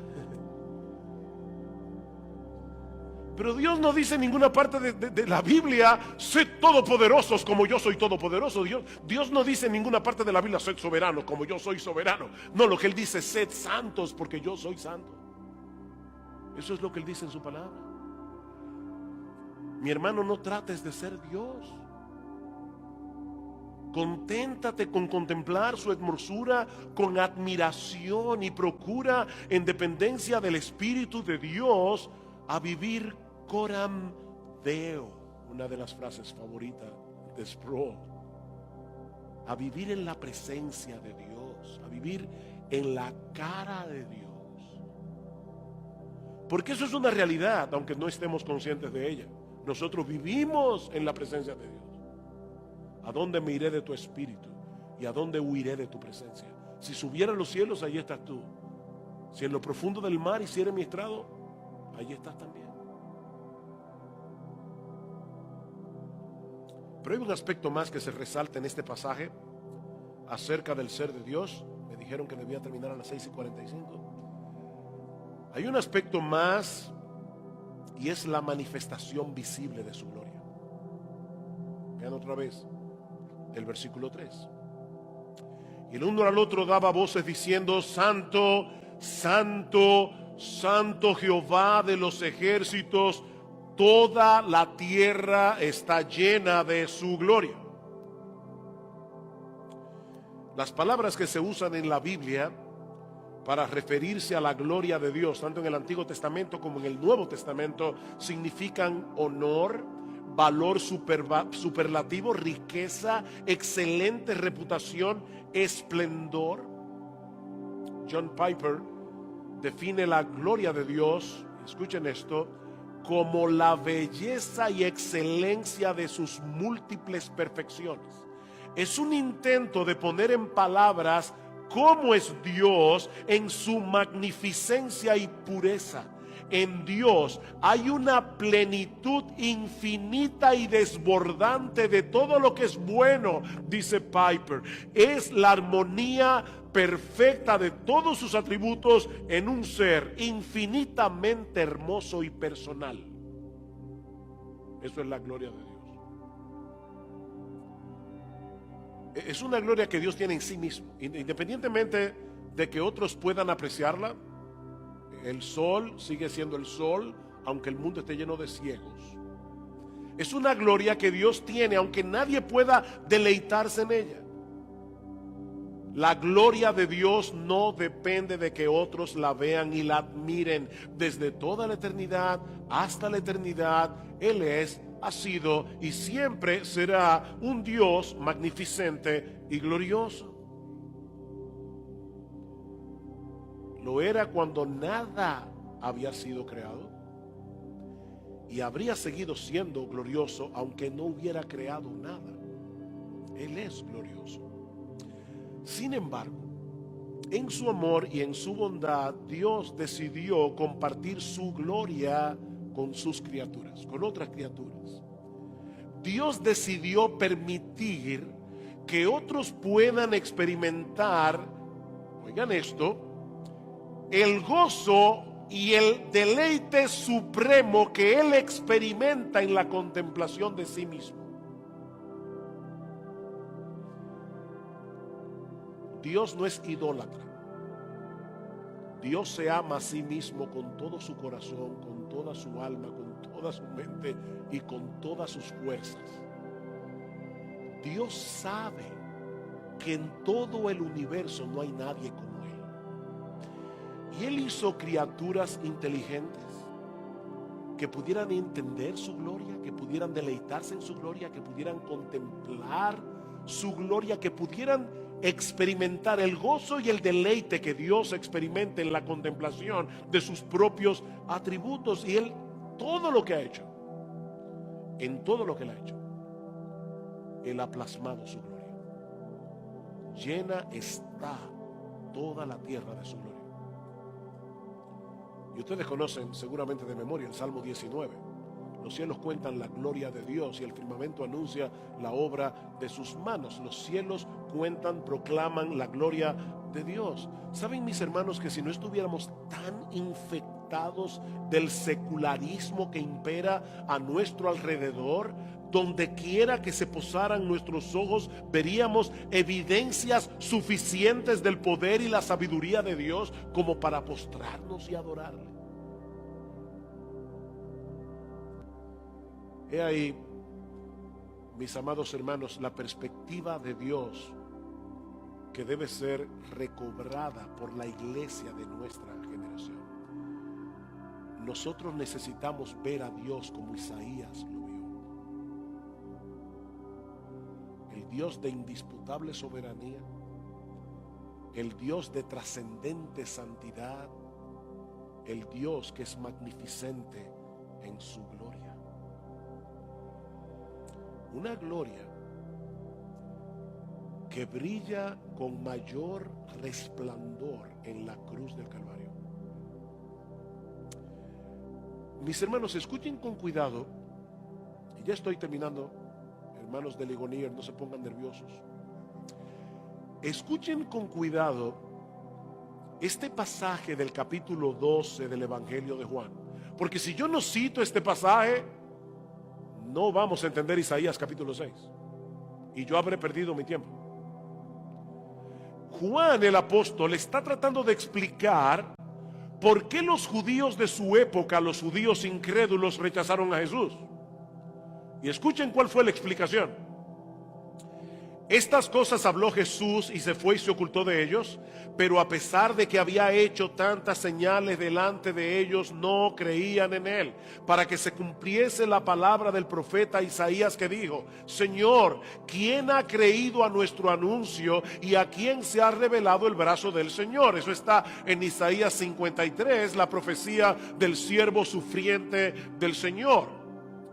Pero Dios no dice en ninguna parte de la Biblia: sed todopoderosos como yo soy todopoderoso. Dios no dice en ninguna parte de la Biblia: sed soberanos como yo soy soberano. No, lo que Él dice: sed santos porque yo soy santo. Eso es lo que Él dice en su palabra. Mi hermano, no trates de ser Dios. Conténtate con contemplar su hermosura con admiración y procura, en dependencia del Espíritu de Dios, a vivir coram Deo, una de las frases favoritas de Sproul. A vivir en la presencia de Dios, a vivir en la cara de Dios. Porque eso es una realidad, aunque no estemos conscientes de ella. Nosotros vivimos en la presencia de Dios. ¿A dónde me iré de tu espíritu? ¿Y a dónde huiré de tu presencia? Si subiera a los cielos, allí estás tú. Si en lo profundo del mar hiciera mi estrado, allí estás también. Pero hay un aspecto más que se resalta en este pasaje acerca del ser de Dios. Me dijeron que debía terminar a las 6:45. Hay un aspecto más, y es la manifestación visible de su gloria. Vean otra vez el versículo 3. Y el uno al otro daba voces diciendo: Santo, Santo, Santo Jehová de los ejércitos, toda la tierra está llena de su gloria. Las palabras que se usan en la Biblia para referirse a la gloria de Dios, tanto en el Antiguo Testamento como en el Nuevo Testamento, significan honor, valor superlativo, riqueza, excelente reputación, esplendor. John Piper define la gloria de Dios, escuchen esto, como la belleza y excelencia de sus múltiples perfecciones. Es un intento de poner en palabras cómo es Dios en su magnificencia y pureza. En Dios hay una plenitud infinita y desbordante de todo lo que es bueno, dice Piper. Es la armonía perfecta de todos sus atributos en un ser infinitamente hermoso y personal. Eso es la gloria de Dios. Es una gloria que Dios tiene en sí mismo, independientemente de que otros puedan apreciarla. El sol sigue siendo el sol, aunque el mundo esté lleno de ciegos. Es una gloria que Dios tiene, aunque nadie pueda deleitarse en ella. La gloria de Dios no depende de que otros la vean y la admiren. Desde toda la eternidad hasta la eternidad, Él es, ha sido y siempre será un Dios magnificente y glorioso. Lo era cuando nada había sido creado, y habría seguido siendo glorioso aunque no hubiera creado nada. Él es glorioso. Sin embargo, en su amor y en su bondad, Dios decidió compartir su gloria con sus criaturas, con otras criaturas. Dios decidió permitir que otros puedan experimentar, oigan esto, el gozo y el deleite supremo que Él experimenta en la contemplación de sí mismo. Dios no es idólatra. Dios se ama a sí mismo con todo su corazón, con toda su alma, con toda su mente y con todas sus fuerzas. Dios sabe que en todo el universo no hay nadie como Él. Y Él hizo criaturas inteligentes que pudieran entender su gloria, que pudieran deleitarse en su gloria, que pudieran contemplar su gloria, que pudieran experimentar el gozo y el deleite que Dios experimenta en la contemplación de sus propios atributos. Y Él, todo lo que ha hecho, en todo lo que Él ha hecho, Él ha plasmado su gloria. Llena está toda la tierra de su gloria. Y ustedes conocen seguramente de memoria el Salmo 19. Los cielos cuentan la gloria de Dios y el firmamento anuncia la obra de sus manos. Los cielos cuentan, proclaman la gloria de Dios. ¿Saben, mis hermanos, que si no estuviéramos tan infectados del secularismo que impera a nuestro alrededor, donde quiera que se posaran nuestros ojos, veríamos evidencias suficientes del poder y la sabiduría de Dios como para postrarnos y adorarle? He ahí, mis amados hermanos, la perspectiva de Dios que debe ser recobrada por la iglesia de nuestra generación. Nosotros necesitamos ver a Dios como Isaías lo vio. El Dios de indisputable soberanía, el Dios de trascendente santidad, el Dios que es magnificente en su gloria. Una gloria que brilla con mayor resplandor en la cruz del Calvario. Mis hermanos, escuchen con cuidado, y ya estoy terminando, hermanos de Ligonier, no se pongan nerviosos. Escuchen con cuidado este pasaje del capítulo 12 del Evangelio de Juan, porque si yo no cito este pasaje, no vamos a entender Isaías capítulo 6 y yo habré perdido mi tiempo. Juan el apóstol está tratando de explicar por qué los judíos de su época, los judíos incrédulos, rechazaron a Jesús. Y escuchen cuál fue la explicación. Estas cosas habló Jesús y se fue y se ocultó de ellos, pero a pesar de que había hecho tantas señales delante de ellos, no creían en él, para que se cumpliese la palabra del profeta Isaías que dijo: Señor, ¿quién ha creído a nuestro anuncio y a quién se ha revelado el brazo del Señor? Eso está en Isaías 53, la profecía del siervo sufriente del Señor.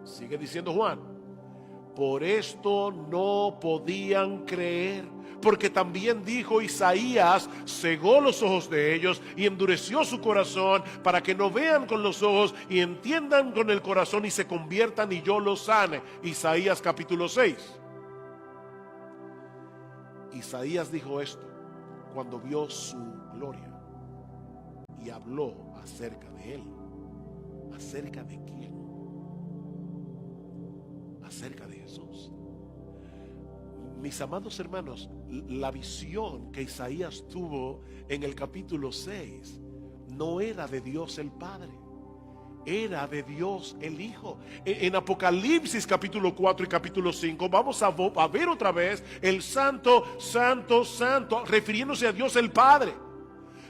Sigue diciendo Juan: por esto no podían creer, porque también dijo Isaías: cegó los ojos de ellos y endureció su corazón, para que no vean con los ojos y entiendan con el corazón y se conviertan y yo los sane. Isaías capítulo 6. Isaías dijo esto cuando vio su gloria y habló acerca de él. ¿Acerca de quién? Acerca de Jesús. Mis amados hermanos, la visión que Isaías tuvo en el capítulo 6 no era de Dios el Padre, era de Dios el Hijo. En Apocalipsis capítulo 4 y capítulo 5 vamos a ver otra vez el santo, santo, santo, refiriéndose a Dios el Padre.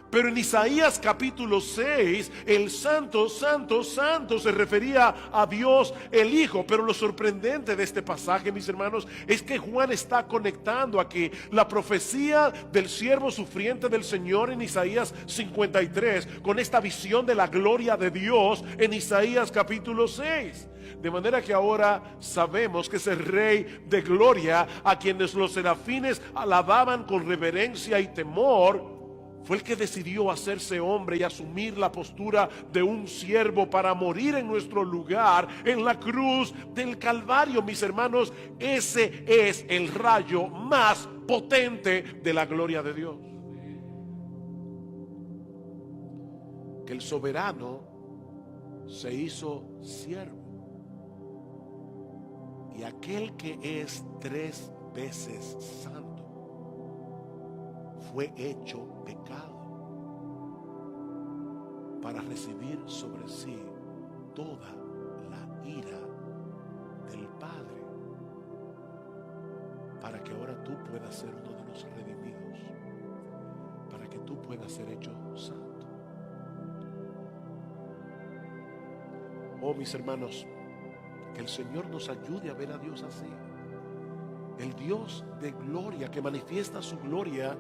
Pero en Isaías capítulo 6, el santo, santo, santo se refería a Dios el Hijo. Pero lo sorprendente de este pasaje, mis hermanos, es que Juan está conectando aquí la profecía del siervo sufriente del Señor en Isaías 53 con esta visión de la gloria de Dios en Isaías capítulo 6. De manera que ahora sabemos que ese Rey de gloria, a quienes los serafines alababan con reverencia y temor, Fue el que decidió hacerse hombre y asumir la postura de un siervo para morir en nuestro lugar en la cruz del Calvario. Mis hermanos, ese es el rayo más potente de la gloria de Dios. Que el soberano se hizo siervo. Y aquel que es 3 veces santo fue hecho pecado para recibir sobre sí toda la ira del Padre, para que ahora tú puedas ser uno de los redimidos, para que tú puedas ser hecho santo. Oh, mis hermanos, que el Señor nos ayude a ver a Dios así. El Dios de gloria que manifiesta su gloria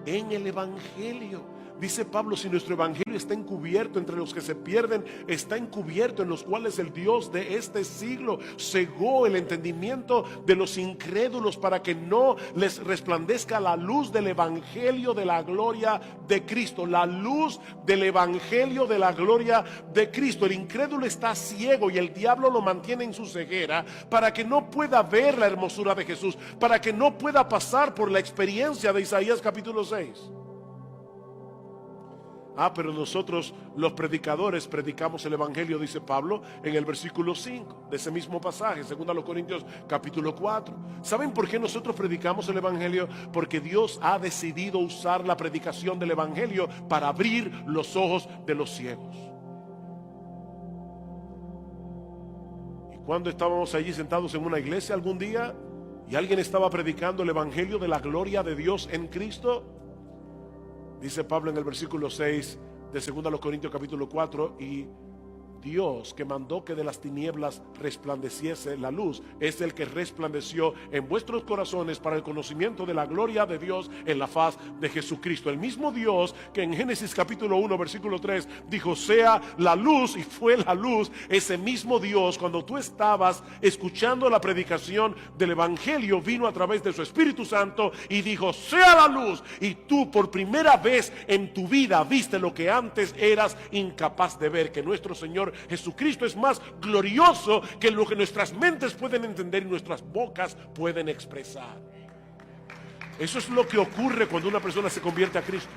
en el Evangelio. Dice Pablo, si nuestro evangelio está encubierto entre los que se pierden, está encubierto en los cuales el Dios de este siglo cegó el entendimiento de los incrédulos para que no les resplandezca la luz del evangelio de la gloria de Cristo. La luz del evangelio de la gloria de Cristo. El incrédulo está ciego y el diablo lo mantiene en su ceguera para que no pueda ver la hermosura de Jesús, para que no pueda pasar por la experiencia de Isaías capítulo 6. Pero nosotros los predicadores predicamos el evangelio, dice Pablo en el versículo 5 de ese mismo pasaje, 2 Corintios capítulo 4. ¿Saben por qué nosotros predicamos el evangelio? Porque Dios ha decidido usar la predicación del evangelio para abrir los ojos de los ciegos. Y cuando estábamos allí sentados en una iglesia algún día y alguien estaba predicando el evangelio de la gloria de Dios en Cristo, dice Pablo en el versículo 6 de 2 Corintios capítulo 4, y Dios que mandó que de las tinieblas resplandeciese la luz, es el que resplandeció en vuestros corazones para el conocimiento de la gloria de Dios en la faz de Jesucristo. El mismo Dios que en Génesis capítulo 1 versículo 3 dijo sea la luz, y fue la luz. Ese mismo Dios, cuando tú estabas escuchando la predicación del evangelio, vino a través de su Espíritu Santo y dijo sea la luz, y tú por primera vez en tu vida viste lo que antes eras incapaz de ver, que nuestro Señor Jesucristo es más glorioso que lo que nuestras mentes pueden entender y nuestras bocas pueden expresar. Eso es lo que ocurre cuando una persona se convierte a Cristo.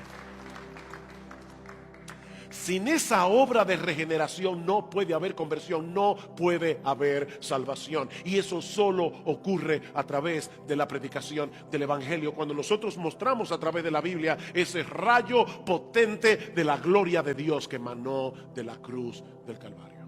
Sin esa obra de regeneración no puede haber conversión, no puede haber salvación. Y eso solo ocurre a través de la predicación del evangelio, cuando nosotros mostramos a través de la Biblia ese rayo potente de la gloria de Dios que emanó de la cruz del Calvario.